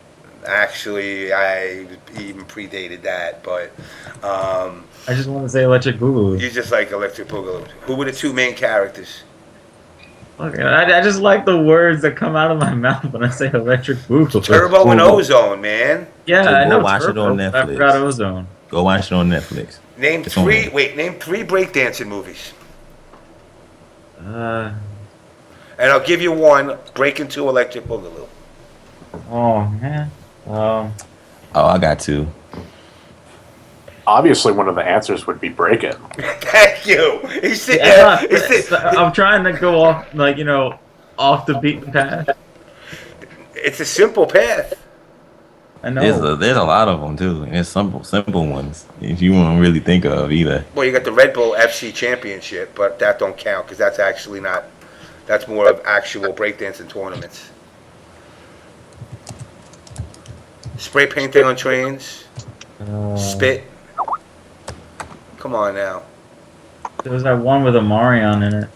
Actually, I even predated that, but I just want to say Electric Boogaloo. you just like Electric Boogaloo. Who were the two main characters? Okay, I just like the words that come out of my mouth when I say Electric Boogaloo. Turbo and Ozone, man. Yeah, So I go know. watch it Turbo. on I Netflix. forgot Ozone. Go watch it on Netflix. Name It's on three. there. Wait, name 3 breakdancing movies, Uh, and I'll give you one. Breaking 2, Electric Boogaloo. oh man. Oh, I got 2. Obviously, one of the answers would be break it. Thank you. He's sitting Yeah, there. I'm trying to go off, like, off the beaten path. It's a simple path. I know. There's a lot of them too, and it's simple ones if you want to really think of either. Well, you got the Red Bull FC Championship, but that don't count because that's actually not. That's more of actual breakdancing tournaments. Spray painting on trains. Spit. Come on now. There was that one with a Marion in it.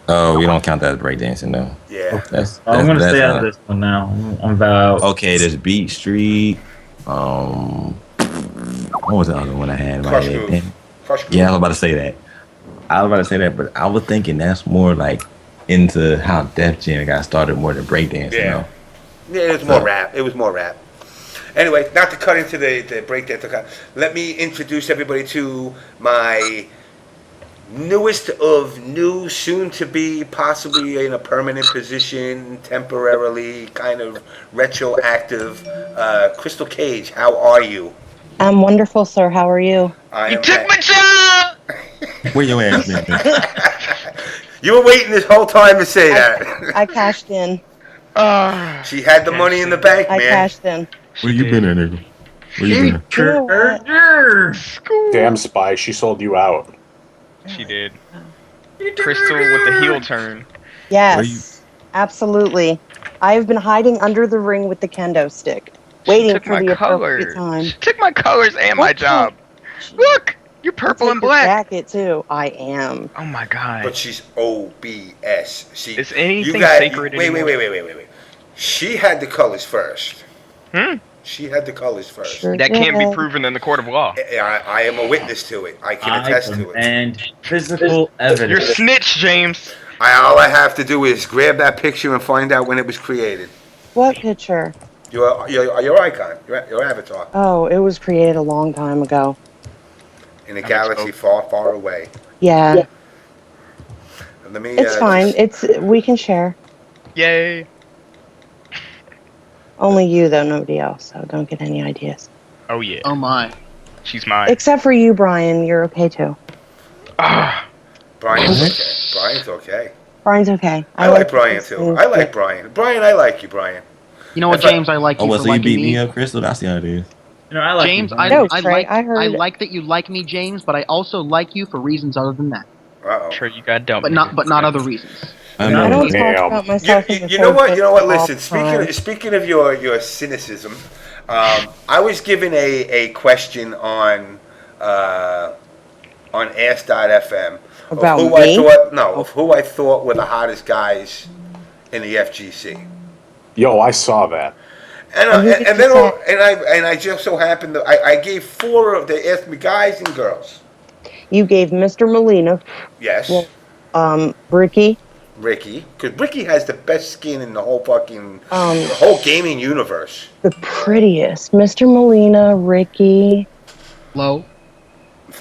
Oh, we don't count that as breakdancing though. Yeah. I'm gonna that's stay out not- of this one now. I'm about. Okay, there's Beat Street. What was the other one I had in my Crush head? Groove. Damn. Crush Groove. Yeah, I was about to say that. But I was thinking that's more like into how Def Jam got started more than breakdancing. Yeah. Though. Yeah, it was more rap. It was more rap. Anyway, not to cut into the breakdance. Let me introduce everybody to my newest of new, soon to be, possibly in a permanent position, temporarily, kind of retroactive. Crystal Cage, how are you? I'm wonderful, sir. How are you? I You am took my job! Where your ass been? You were waiting this whole time to say that. I cashed in. She had the money in the bank, I man. cashed in. Where you been at, nigga? Where you been? You know what? Damn spy, she sold you out. She did. Crystal with the heel turn. Yes, absolutely. I've been hiding under the ring with the kendo stick, waiting took for my the appropriate colors. time. She took my colors and my What the- job. Look! You're purple I'll and take your black. jacket too. I am. Oh my god. But she's OBS. See, Is anything you got, sacred wait, anymore? wait. She had the colors first. Hmm? She had the colors first. Sure That can't be did. proven in the court of law. I am a witness to it. I can attest to it. And physical You're evidence. snitch, James. All I have to do is grab that picture and find out when it was created. What picture? Your icon, your avatar, Oh, it was created a long time ago. in a galaxy far, far away. Yeah, Let me. it's fine. We can share. Yay. Only you though, nobody else. So don't get any ideas. Oh yeah. Oh my. She's mine. Except for you, Brian. You're okay too. Ah. Brian's okay. Brian's okay. Brian's okay. I like Brian his too. things, I like but- Brian. Brian, I like you, Brian. You know what, If I- James? I like Oh, you well, for so you liking beat me. me up, Crystal? That's how it is. I like James, you. I, No, I Trey, like I heard- I like that you like me, James, but I also like you for reasons other than that. Uh-oh. Sure, you got dumped. But not other reasons. I I know. don't Damn. talk about myself in the You know what? third You know what? person Listen. all the time. Speaking of your cynicism, I was given a question on Ask.fm. About who me? of who I thought were the hottest guys in the FGC. Yo, I saw that. And And who did and you then I just so happened that I gave 4 of they asked me guys and girls. You gave Mr. Molina, Yes. Ricky, Ricky, because Ricky has the best skin in the whole fucking Um, the whole gaming universe. the prettiest. Mr. Molina, Ricky. Low.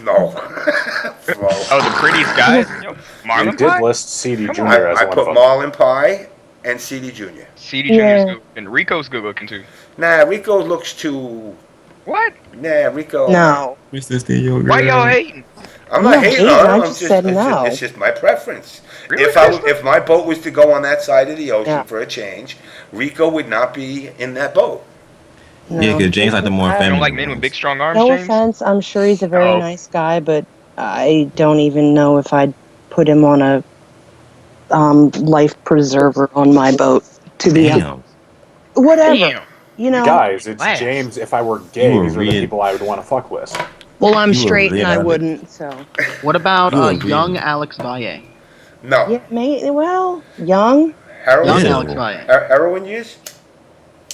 No. Flo. Oh, the prettiest guys. Yo, You Marlon did Pie? list CD Come Junior on. as I one put of them. Marlon Pie and CD Junior. CD Junior's Yeah. good, and Rico's good looking too. Nah, Rico looks too. What? Nah, Rico. No. Mr. Steal Why y'all hating? I'm I'm not not hating hating, on him. I I'm just said no. It's just my preference. Really, If my boat was to go on that side of the ocean Yeah. for a change, Rico would not be in that boat. No. Yeah, because James like the more I- You feminine don't like men with ones. big strong arms, No James? offense, I'm sure he's a very Oh. nice guy, but I don't even know if I'd put him on a life preserver on my boat. To be Damn. whatever, Damn. you know. Guys, it's Wow. James. If I were gay, You were these are the real- people I would want to fuck with. Well, I'm You were straight and I really- wouldn't. So What about You were young really- Alex Valle? No. yeah, well, young. Heroin, Young Ew. Alex Valle. heroin use?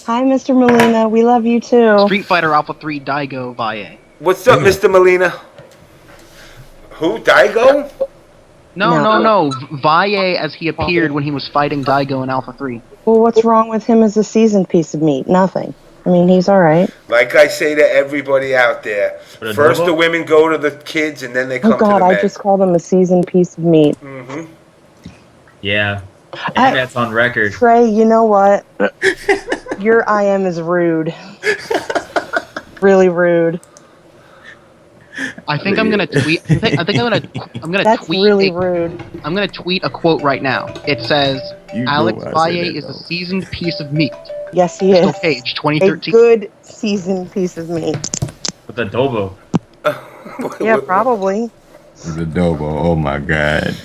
Hi, Mr. Molina. We love you too. Street Fighter Alpha 3 Daigo Valle. What's up, Yeah. Mr. Molina? Who? Daigo? No. Valle as he appeared when he was fighting Daigo in Alpha 3. Well, what's wrong with him as a seasoned piece of meat? Nothing. I mean, he's all right. Like I say to everybody out there, But a first Novo? the women go to the kids and then they come Oh God, to the I men. just called him a seasoned piece of meat. Hmm. Yeah. I- Internet's on record. Trey, you know what? Your IM is rude. Really rude. I think I'm gonna tweet. I'm gonna That's tweet. really rude. I'm gonna tweet a quote right now. It says, You know "Alex I said Valle that, is a though. seasoned piece of meat." Yes, he Crystal is. Cage, A 2013. good seasoned piece of meat. With the Dobo. Yeah, probably. The Dobo. Oh my God.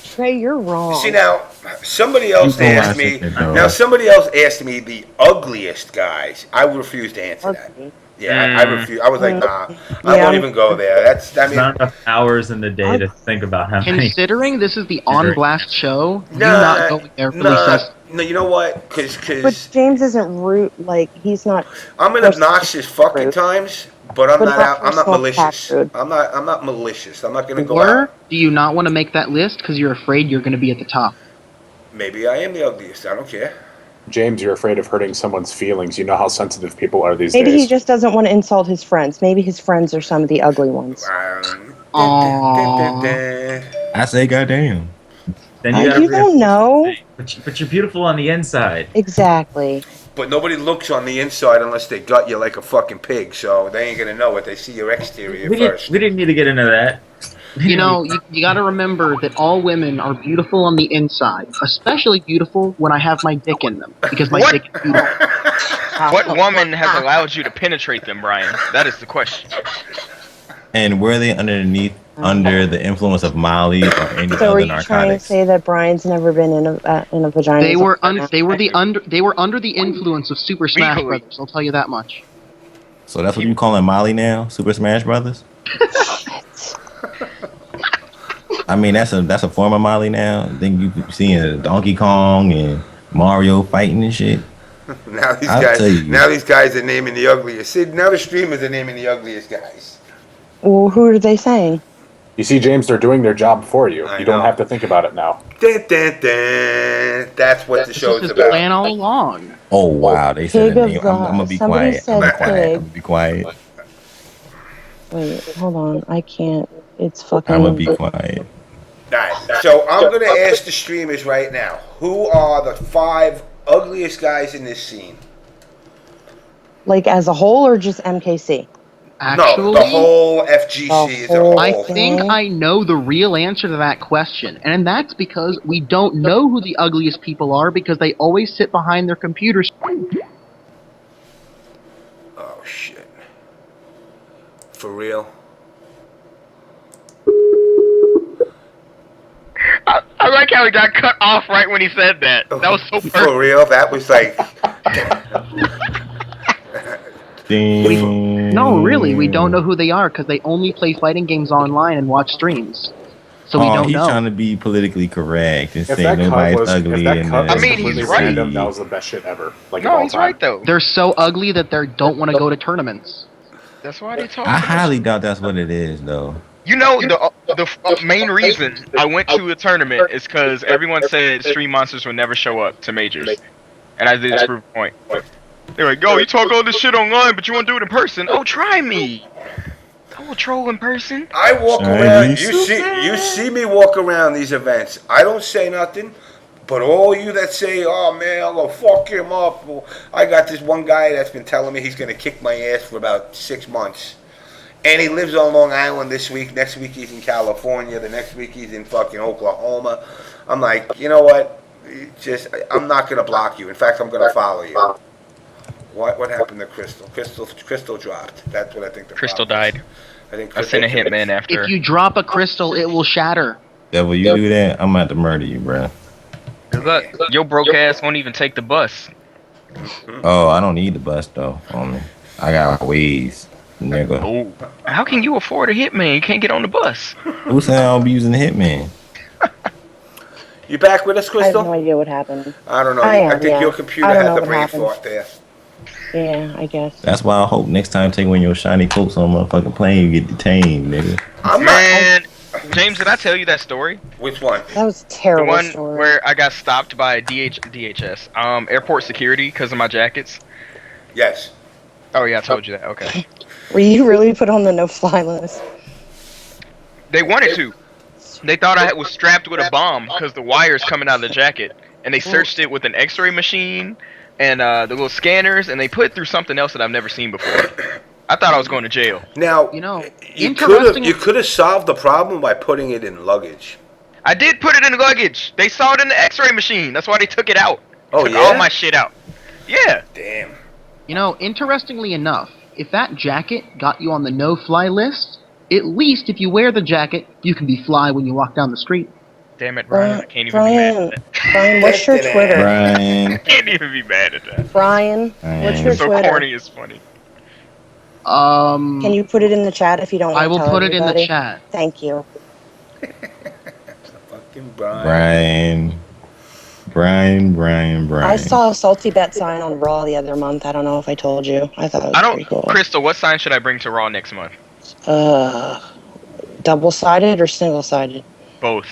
Trey, you're wrong. See now, somebody else You know I asked me. said that, though. Now somebody else asked me the ugliest guys. I refuse to answer that. Ugly. Yeah, I refuse. I was like, nah, I Yeah. won't even go there. I mean, Not enough hours in the day to think about how many. Considering this is the on blast show, you nah, not going there really nah, says. no. You know what? But Because James isn't rude. Like, he's not. I'm an obnoxious fuck at times, but I'm But not not out. I'm not personal malicious. attack rude. I'm not malicious. I'm not gonna go Or out. do you not want to make that list because you're afraid you're going to be at the top? Maybe I am the ugliest. I don't care. James, you're afraid of hurting someone's feelings. You know how sensitive people are these Maybe days. he just doesn't want to insult his friends. Maybe his friends are some of the ugly ones. Aww. I say goddamn. Then You gotta don't know. But you're beautiful on the inside. Exactly. But nobody looks on the inside unless they gut you like a fucking pig. So they ain't gonna know it. They see your exterior first. We didn't need to get into that. You know, you got to remember that all women are beautiful on the inside, especially beautiful when I have my dick in them, because my What? dick is beautiful. What woman has allowed you to penetrate them, Brian? That is the question. And were they under the influence of Molly or any So are other you trying to narcotics? say that Brian's never been in a vagina? They were under the influence of Super Smash Legally. Brothers. I'll tell you that much. So that's what you calling Molly now? Super Smash Brothers? I mean, that's a form of Molly now. Then you seeing Donkey Kong and Mario fighting and shit. Now these I'll guys. tell you. Now these guys are naming the ugliest. See, now the streamers are naming the ugliest guys. Well, who are they saying? You see, James, they're doing their job for you. I You don't know. have to think about it now. Dun, dun, dun. That's what the This show's is his about. plan all along. Oh wow, they said Pig the of name. I'm God. gonna be Somebody quiet. said I'm gonna be quiet. pig. I'm gonna be quiet. Wait, hold on. I can't. It's fucking. I'm gonna be quiet. Alright, so I'm gonna ask the streamers right now: who are the 5 ugliest guys in this scene? Like as a whole, or just MKC? Actually, No, the whole FGC as a whole. I think I know the real answer to that question, and that's because we don't know who the ugliest people are because they always sit behind their computers. Oh shit! For real? I like how he got cut off right when he said that. That was so For perfect. real? That was like. Ding. No, really, we don't know who they are because they only play fighting games online and watch streams. So we don't he's know. trying to be politically correct and If say that cut nobody's was, ugly. if that and cut that was I mean, completely he's right. random, that was the best shit ever. Like of No, all he's time. right though. They're so ugly that they don't want to go to tournaments. That's why they talk. I so much. highly doubt that's what it is, though. You know, the main reason I went to a tournament is because everyone said Stream Monsters would never show up to majors, and I did prove a point. They're like, "Yo, you talk all this shit online, but you won't do it in person." Oh, try me. I will troll in person. I walk Chinese. around. You see me walk around these events. I don't say nothing, but all you that say, "Oh man, I'm gonna fuck him up." Well, I got this one guy that's been telling me he's gonna kick my ass for about 6 months, and he lives on Long Island this week. Next week he's in California. The next week he's in fucking Oklahoma. I'm like, you know what? I'm not gonna block you. In fact, I'm gonna follow you. What happened to Crystal? Crystal dropped. That's what I think. Crystal problem is. died. I think I sent a hitman after. If you drop a crystal, it will shatter. Devil, you do that, I'm about to murder you, bro. Good luck. Your broke ass won't even take the bus. Oh, I don't need the bus though. On me, I got ways, nigga. Oh, how can you afford a hitman? You can't get on the bus. Who said I'll be using the hitman? You back with us, I have Crystal? no idea what happened. I don't know. I am, think yeah. your computer I don't had know the what brain happened. fart there. Yeah, I guess. That's why I hope next time take one of your shiny coats on motherfucking plane, you get detained, nigga. Man, James, did I tell you that story? Which one? That was a The terrible one story. where I got stopped by DHS, airport security, because of my jackets. Yes. Oh yeah, I told you that. Okay. Were you really put on the no-fly list? They wanted to. They thought I was strapped with a bomb because the wire's coming out of the jacket, and they searched it with an X-ray machine and the little scanners, and they put it through something else that I've never seen before. I thought I was going to jail. Now, You know, you interesting. could have solved the problem by putting it in luggage. I did put it in the luggage. They saw it in the X-ray machine. That's why they took it out. Oh, Took yeah? all my shit out. Yeah. Damn. You know, interestingly enough, if that jacket got you on the no-fly list, at least if you wear the jacket, you can be fly when you walk down the street. Damn it, Ryan. I can't even be mad at that. Brian, what's your Twitter? Brian. I can't even be mad at that. Brian, what's your It's so Twitter? corny, it's funny. Can you put it in the chat if you don't want I to will tell put it in the everybody? chat. Thank you. Fucking Brian. Brian. I saw a Salty Bet sign on Raw the other month. I don't know if I told you. I thought it was pretty cool. Crystal, what sign should I bring to Raw next month? Double-sided or single-sided? Both.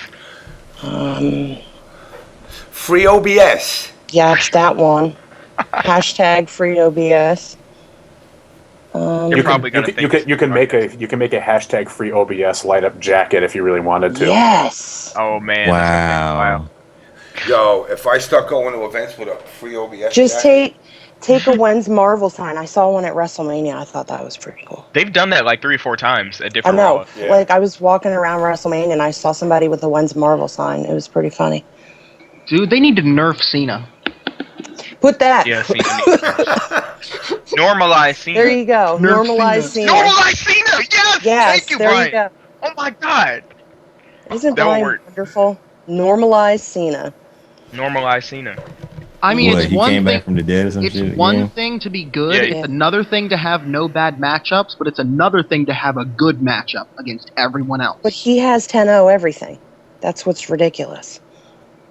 Free OBS. Yeah, it's that one. Hashtag free OBS. You're probably gonna think You can make a hashtag free OBS light up jacket if you really wanted to. Yes. Oh man. Wow. Yo, if I start going to events with a free OBS, Just jacket, take a When's Marvel sign. I saw one at WrestleMania. I thought that was pretty cool. They've done that like 3 or 4 times at I different know. Raws. Yeah. Like, I was walking around WrestleMania and I saw somebody with a When's Marvel sign. It was pretty funny. Dude, they need to nerf Cena. Put that. Yeah, Cena needs to normalize Cena. There you go. Nerf Normalize Cena. Cena. Normalize Cena. Yes. Yes, Thank you, there Brian. you go. Oh my God. Isn't That would Brian work. wonderful? Normalize Cena. Normalize Cena. I mean, What, it's he one came thing. back from the dead or some It's shit? one Yeah. thing to be good. Yeah. It's another thing to have no bad matchups, but it's another thing to have a good matchup against everyone else. But he has 10-0 everything. That's what's ridiculous.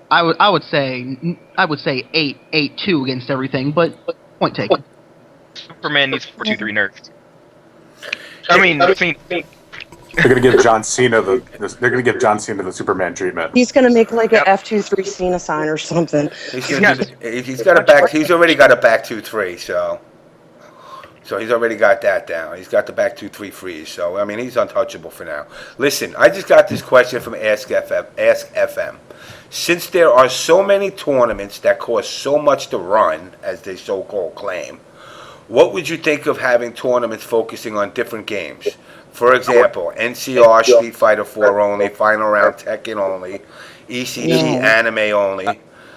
I would say 8-2 against everything, but point taken. Superman needs 4-2-3 nerfed. I mean, They're gonna give John Cena the Superman treatment. He's gonna make like a F23 Cena sign or something. he's got a back. He's already got a back 2-3, so he's already got that down. He's got the back 2-3 freeze. So I mean, he's untouchable for now. Listen, I just got this question from Ask FM. Since there are so many tournaments that cost so much to run, as they so-called claim, what would you think of having tournaments focusing on different games? For example, NCR, Street Fighter 4 only, Final Round Tekken only, ECG Anime only.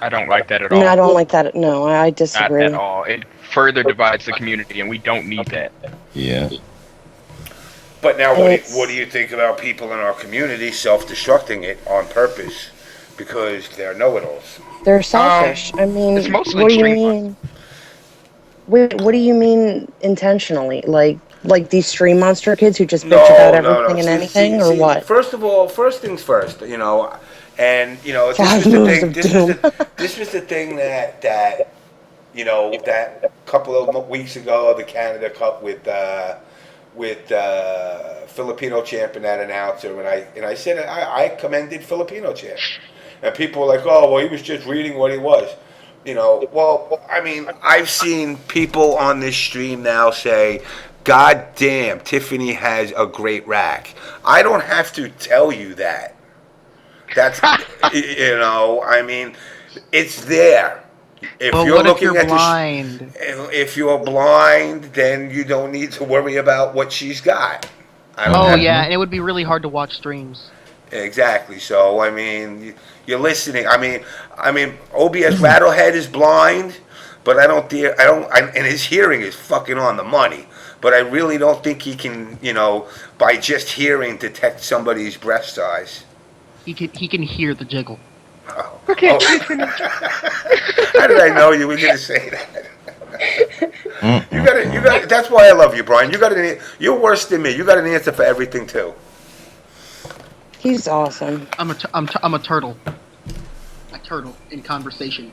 I don't like that at all. No, I don't like that. No, I Not disagree. at all. It further divides the community, and we don't need that. Yeah. But now, what do you think about people in our community self-destructing it on purpose because they're know-it-alls? They're selfish. I mean, it's mostly what do you string mean? What do you mean intentionally? Like, like these stream monster kids who just bitch about everything and anything, or what? First of all, first things first, you know, and you know, Five moves of doom. This was the thing that you know, that couple of weeks ago, the Canada Cup with Filipino champ and that announcer, and I said I commended Filipino champ, and people were like, oh well, he was just reading what he was. You know, well, I mean, I've seen people on this stream now say, God damn, Tiffany has a great rack. I don't have to tell you that. That's, you know, I mean, it's there. If but you're what looking if you're at blind? if you're blind, then you don't need to worry about what she's got. Oh yeah, and it would be really hard to watch streams. Exactly. So I mean, you're listening. I mean, OBS Rattlehead is blind, but and his hearing is fucking on the money. But I really don't think he can, you know, by just hearing detect somebody's breast size. He can hear the jiggle. Oh. Okay. How did I know you were going to say that? You got. That's why I love you, Brian. You're worse than me. You got an answer for everything too. He's awesome. I'm a turtle. A turtle in conversation.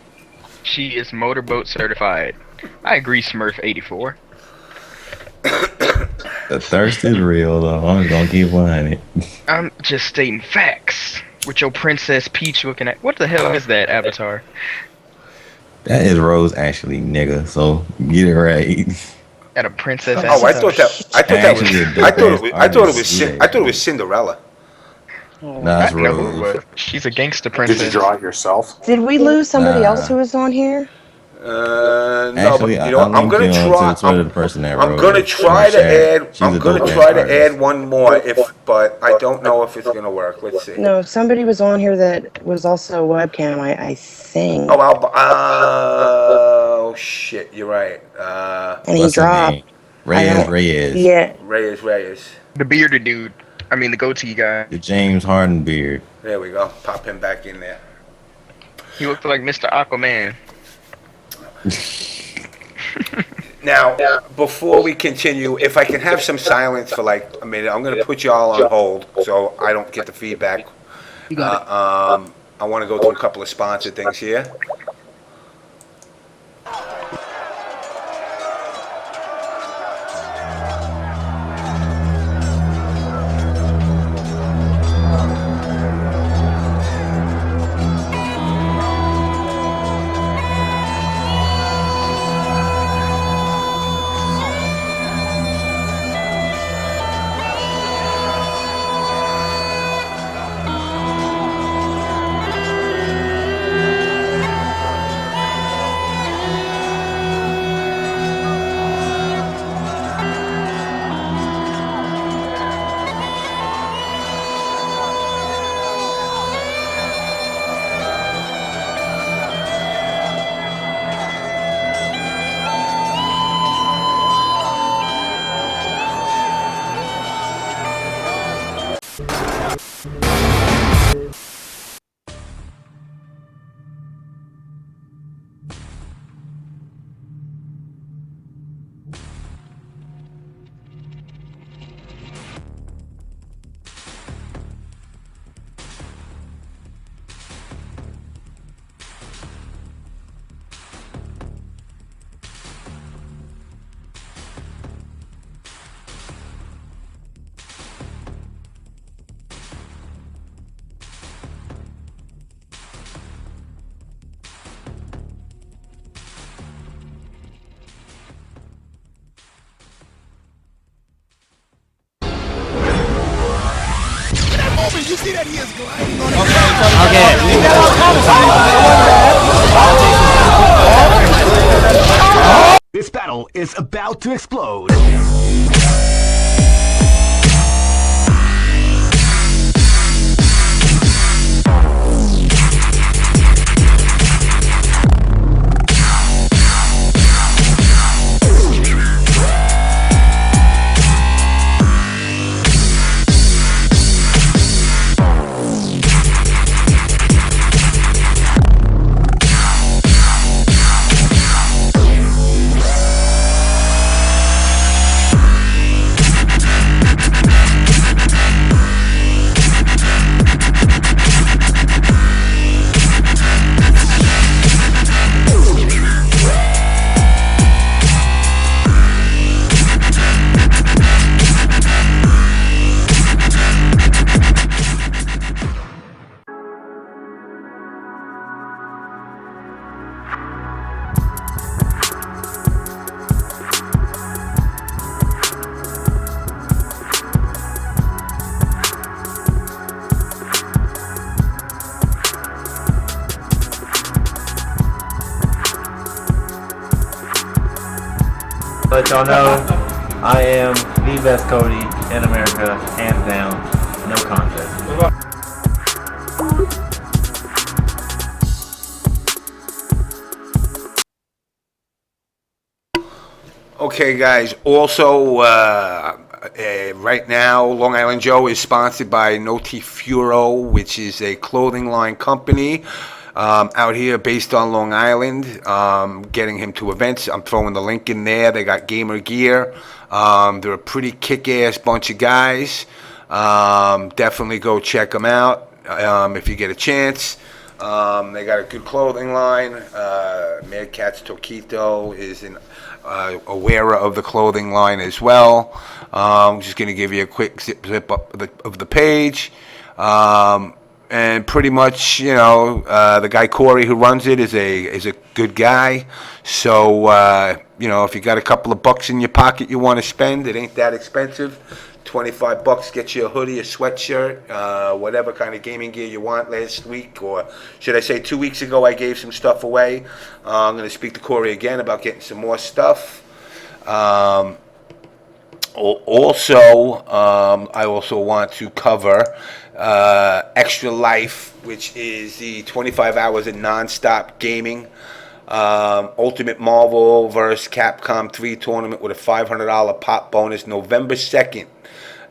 She is motorboat certified. I agree, Smurf 84. The thirst is real, though. I'm just gonna keep 100. I'm just stating facts. With your Princess Peach looking at. What the hell is that avatar? That is Rose, actually, nigga. So get it right. At a princess. Oh, I thought it was Cinderella. Nah, that's I know who it Rose. was. She's a gangster princess. Did you draw it yourself? Did we lose somebody else who was on here? No, Actually, but you know, I'm gonna try. I'm gonna try to add one more, but I don't know if it's gonna work. Let's see. No, somebody was on here that was also webcam. I think. Oh shit! You're right. And he dropped. Reyes. Yeah. Reyes. The bearded dude. I mean, the goatee guy. The James Harden beard. There we go. Pop him back in there. He looked like Mr. Aquaman. Now, before we continue, if I can have some silence for like a minute, I'm going to put you all on hold so I don't get the feedback. You got it. I want to go through a couple of sponsor things here. You see that he is gliding on Okay. This battle is about to explode. let y'all know I am the best Cody in America, hands down, no contest. Okay, guys. Also, right now, Long Island Joe is sponsored by Wtih, which is a clothing line company out here based on Long Island. Getting him to events. I'm throwing the link in there. They got gamer gear. They're a pretty kick-ass bunch of guys. Definitely go check them out if you get a chance. They got a good clothing line. Mad Cat's Toquito is a wearer of the clothing line as well. I'm just going to give you a quick zip up of the page. And pretty much, you know, the guy Corey who runs it is a good guy. So, you know, if you got a couple of bucks in your pocket you want to spend, it ain't that expensive. $25 gets you a hoodie, a sweatshirt, whatever kind of gaming gear you want. Last week, or should I say 2 weeks ago, I gave some stuff away. I'm going to speak to Corey again about getting some more stuff. I also want to cover Extra Life, which is the 25 hours of non-stop gaming. Ultimate Marvel vs. Capcom 3 tournament with a $500 pop bonus November 2nd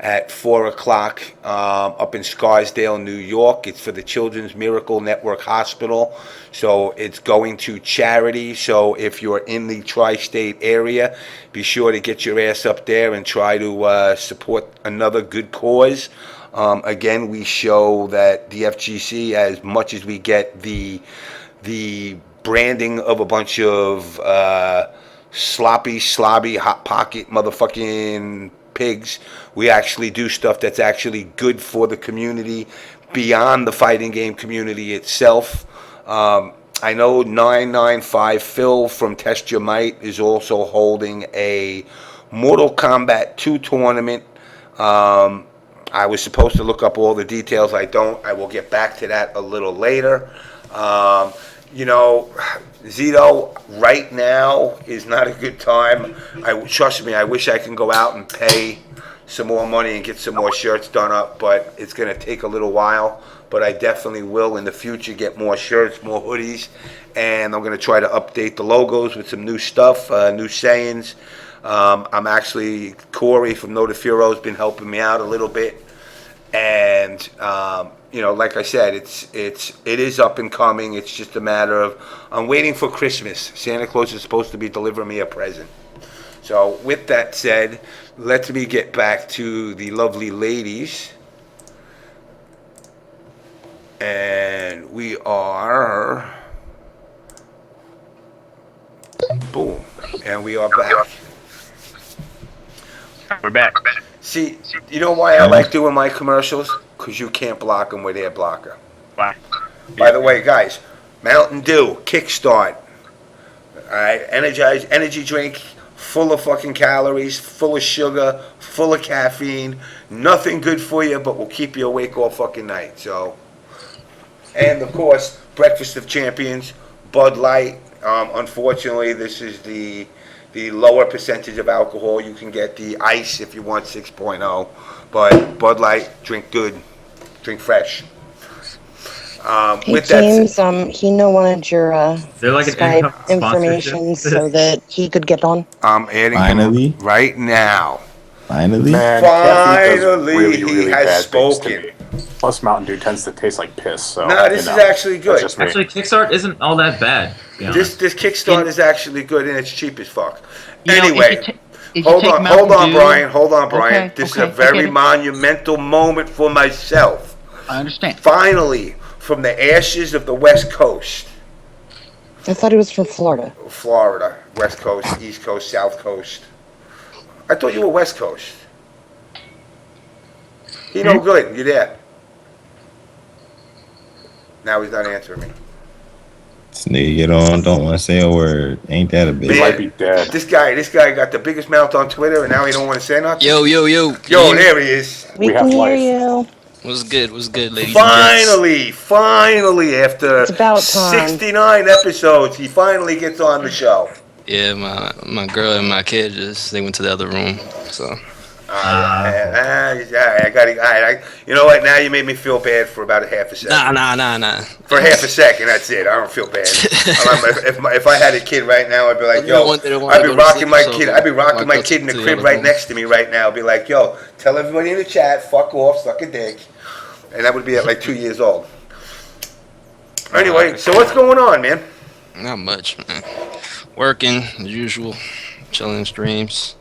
at 4 o'clock up in Scarsdale, New York. It's for the Children's Miracle Network Hospital, so it's going to charity. So if you're in the tri-state area, be sure to get your ass up there and try to support another good cause. Again, we show that the FGC, as much as we get the branding of a bunch of sloppy, hot pocket motherfucking pigs, we actually do stuff that's actually good for the community beyond the fighting game community itself. I know 995 Phil from Test Your Might is also holding a Mortal Kombat 2 tournament. I was supposed to look up all the details. I don't. I will get back to that a little later. You know, Zito, right now is not a good time. Trust me, I wish I can go out and pay some more money and get some more shirts done up, but it's going to take a little while. But I definitely will in the future get more shirts, more hoodies, and I'm going to try to update the logos with some new stuff, new sayings. I'm actually, Corey from Wtih has been helping me out a little bit, and you know, like I said, it is up and coming. It's just a matter of I'm waiting for Christmas. Santa Claus is supposed to be delivering me a present. So with that said, let me get back to the lovely ladies, and we are boom, and we are back. We're back. See, you know why I like doing my commercials? Because you can't block them with their blocker. Wow. By the way, guys, Mountain Dew, Kickstart. Alright, energy drink, full of fucking calories, full of sugar, full of caffeine. Nothing good for you, but will keep you awake all fucking night. So, and of course, Breakfast of Champions, Bud Light. Unfortunately, this is the lower percentage of alcohol. You can get the ice if you want 6.0, but Bud Light, drink good, drink fresh. Hey With James, he wanted your They're like an Skype income information sponsorship. so that he could get on. I'm adding Finally? him right now. Finally? Man, caffeine does Finally, really, he really has bad things to spoken. me. Plus, Mountain Dew tends to taste like piss. So No, this is actually good. that's just me. Actually, Kickstart isn't all that bad. to be honest. This Kickstart is actually good and it's cheap as fuck. You know, Anyway, if you hold take on, Mountain Dew- Brian. Hold on, Brian. Okay, This is okay, a I very get it. monumental moment for myself. I understand. Finally, from the ashes of the West Coast, I thought he was from Florida. Florida, West Coast, East Coast, South Coast. I thought you were West Coast. He no good. You there? Now he's not answering me. This nigga get on, don't want to say a word. Ain't that a He bitch? might be dead. This guy got the biggest mouth on Twitter, and now he don't want to say nothing. Yo. Yo, there he is. We have can hear life. you. What's good, ladies and gents? Finally, after It's about time. 69 episodes, he finally gets on the show. Yeah, my girl and my kid they went to the other room. So. I got it. You know what? Now you made me feel bad for about a half a second. Nah. For half a second, that's it. I don't feel bad. If I had a kid right now, I'd be like, yo, I'd be rocking my kid. I'd be rocking my kid in the crib right next to me right now. I'd be like, yo, tell everybody in the chat, fuck off, suck a dick, and that would be at like 2 years old. Anyway, so what's going on, man? Not much, man. Working as usual, chilling streams.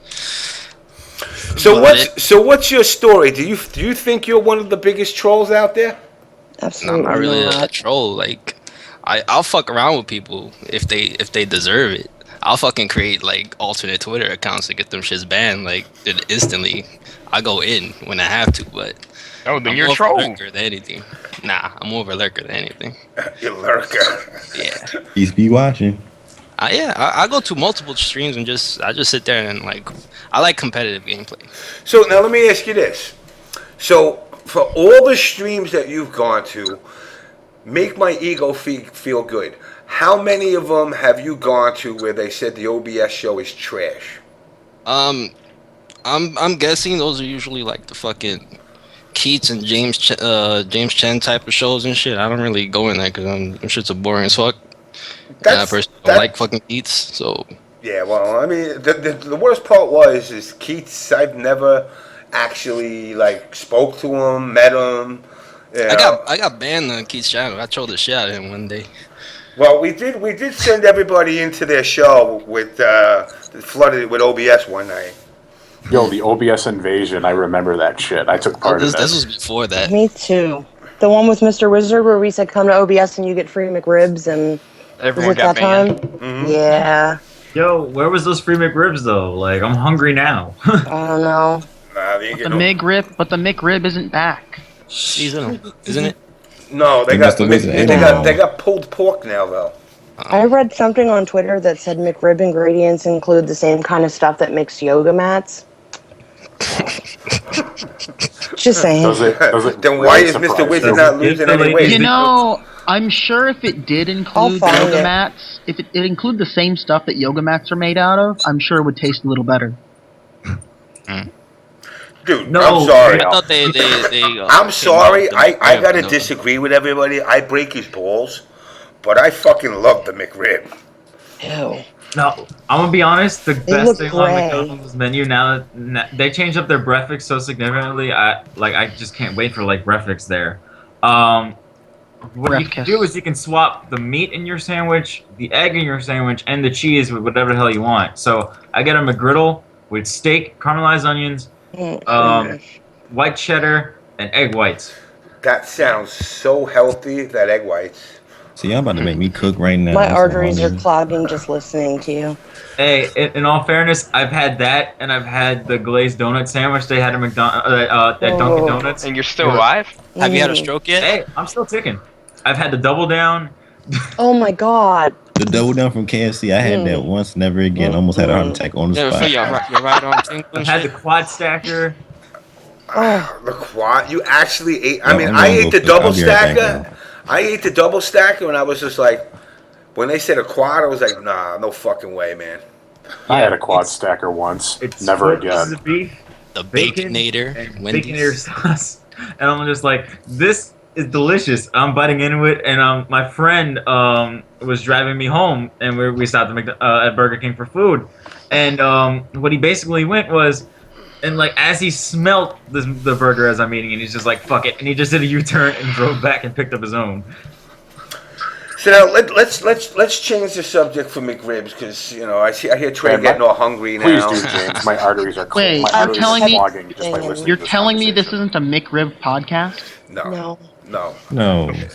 So what's your story? Do you think you're one of the biggest trolls out there? Absolutely I'm not really a troll. Like, I'll fuck around with people if they deserve it. I'll fucking create like alternate Twitter accounts to get them shits banned like instantly. I go in when I have to, but then you're a troll. Lurker than anything. Nah, I'm more of a lurker than anything. You're a lurker. Yeah. He's be watching. I go to multiple streams and I just sit there and like I like competitive gameplay. So now let me ask you this. So for all the streams that you've gone to, make my ego feel good. How many of them have you gone to where they said the OBS show is trash? I'm guessing those are usually like the fucking Keats and James Chen type of shows and shit. I don't really go in there because them shits are boring as fuck. I personally don't like fucking Keats, so. Yeah, well, I mean, the worst part is Keats. I've never actually like spoke to him, met him. I got banned on Keats' channel. I trolled the shit out of him one day. Well, we did send everybody into their show with flooded with OBS one night. Yo, the OBS invasion, I remember that shit. I took part of that. This was before that. Me too. The one with Mr. Wizard where we said come to OBS and you get free McRibs and everyone got banned. Mm-hmm. Yeah. Yo, where was those free McRibs though? Like, I'm hungry now. I don't know. The McRib isn't back. Isn't it? No, they got pulled pork now though. I read something on Twitter that said McRib ingredients include the same kind of stuff that makes yoga mats. Just saying. Then why is Mr. Wizard not losing any weight? You know, I'm sure if it did include yoga mats, if it include the same stuff that yoga mats are made out of, I'm sure it would taste a little better. Dude, No, I'm sorry. I thought they I'm sorry. I gotta disagree with everybody. I break his balls, but I fucking love the McRib. Ew. No, I'm gonna be honest. The best thing on gray. McDonald's menu now that they changed up their breakfast so significantly, I just can't wait for like breakfast there. What you can do is you can swap the meat in your sandwich, the egg in your sandwich, and the cheese with whatever the hell you want. So I get a McGriddle with steak, caramelized onions, white cheddar, and egg whites. That sounds so healthy. That egg whites. So y'all about to make me cook right now. My arteries are clogging just listening to you. Hey, in all fairness, I've had that, and I've had the glazed donut sandwich they had at Dunkin' Donuts. And you're still alive? Have you had a stroke yet? Hey, I'm still ticking. I've had the double down. Oh my god. The double down from KFC, I had that once, never again. Almost had a heart attack on the spot. Your right arm tingling. I've had the quad stacker. The quad? You actually ate? I mean, I ate the double stacker. I ate the double stacker, and I was just like, when they said a quad, I was like, nah, no fucking way, man. I had a quad stacker once. Never again. Of beef, the bacon, Baconator, and Wendy's. Baconator sauce, and I'm just like, this is delicious. I'm biting into it, and my friend was driving me home, and we stopped at Burger King for food, and what he basically went was. And like as he smelt the burger as I'm eating, and he's just like fuck it, and he just did a U-turn and drove back and picked up his own. So now let's change the subject for McRibs because you know I hear Trey getting all hungry now. Please do, James. My arteries are Wait, my arteries are clogging just by listening. You're to this telling me this conversation. isn't a McRib podcast? No.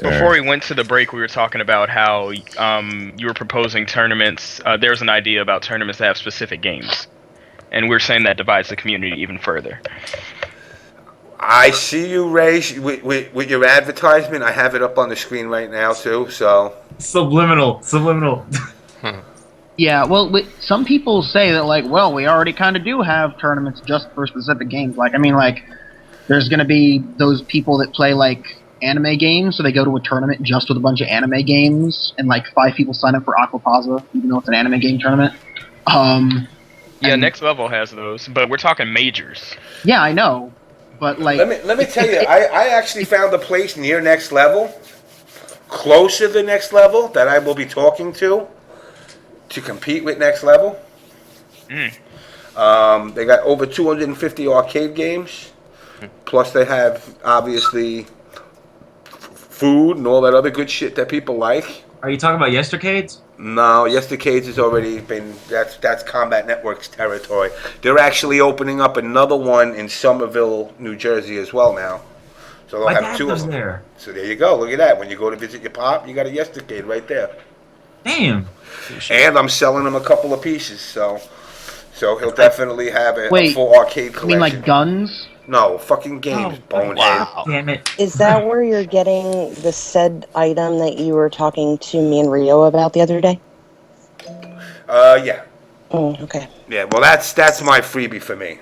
Before we went to the break, we were talking about how you were proposing tournaments. There's an idea about tournaments that have specific games. And we're saying that divides the community even further. I see you, Reyes, with your advertisement. I have it up on the screen right now too. So subliminal. Yeah, well, some people say that like, well, we already kind of do have tournaments just for specific games. Like, I mean, like, there's gonna be those people that play like anime games, so they go to a tournament just with a bunch of anime games, and like 5 people sign up for Aquapaza, even though it's an anime game tournament. Yeah, and- Next Level has those, but we're talking majors. Yeah, I know, but like. Let me tell you, I actually found a place near Next Level, closer to Next Level, that I will be talking to compete with Next Level. They got over 250 arcade games, plus they have obviously food and all that other good shit that people like. Are you talking about Yestercades? No, Yestercades has already been, that's Combat Network's territory. They're actually opening up another one in Somerville, New Jersey as well now. So they'll My have dad two of lives them. there. So there you go. Look at that. When you go to visit your pop, you got a Yestercade right there. Damn. And I'm selling him a couple of pieces, so he'll definitely have a full arcade collection. You mean like guns? No, fucking games, bonehead. Damn it. Is that where you're getting the said item that you were talking to me and Rio about the other day? Yeah. Oh, okay. Yeah, well, that's my freebie for me.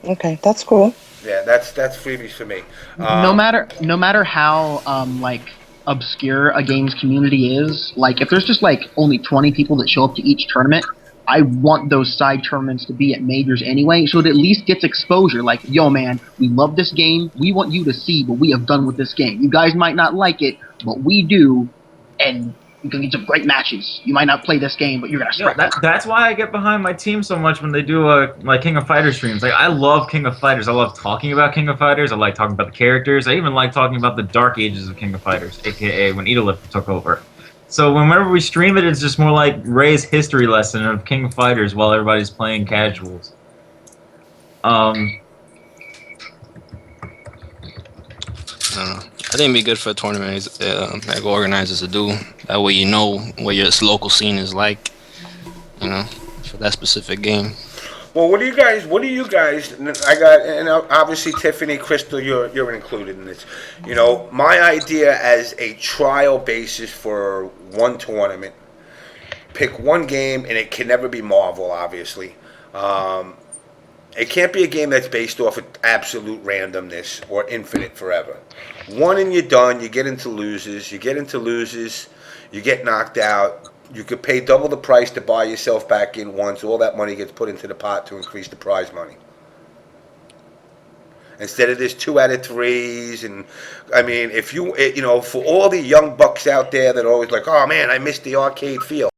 Okay, that's cool. Yeah, that's freebies for me. No matter how like obscure a game's community is, like if there's just like only 20 people that show up to each tournament, I want those side tournaments to be at majors anyway, so it at least gets exposure. Like, yo man, we love this game, we want you to see what we have done with this game. You guys might not like it, but we do, and you can get some great matches. You might not play this game, but you're gonna Yeah, that's why I get behind my team so much when they do like King of Fighters streams. Like I love King of Fighters. I love talking about King of Fighters. I like talking about the characters. I even like talking about the dark ages of King of Fighters, aka when Edolith took over. So whenever we stream it, it's just more like Rey's history lesson of King of Fighters while everybody's playing casuals. I think it'd be good for tournaments, like organizers to do. That way you know what your local scene is like, you know, for that specific game. Well, what do you guys? I got, and obviously Tiffany, Crystal, you're included in this. You know, my idea as a trial basis for one tournament. Pick one game, and it can never be Marvel, obviously. It can't be a game that's based off of absolute randomness or infinite forever. One and you're done. You get into losers. You get knocked out. You could pay double the price to buy yourself back in once. All that money gets put into the pot to increase the prize money. Instead of this 2 out of 3s, and I mean, if you know, for all the young bucks out there that are always like, oh man, I missed the arcade feel.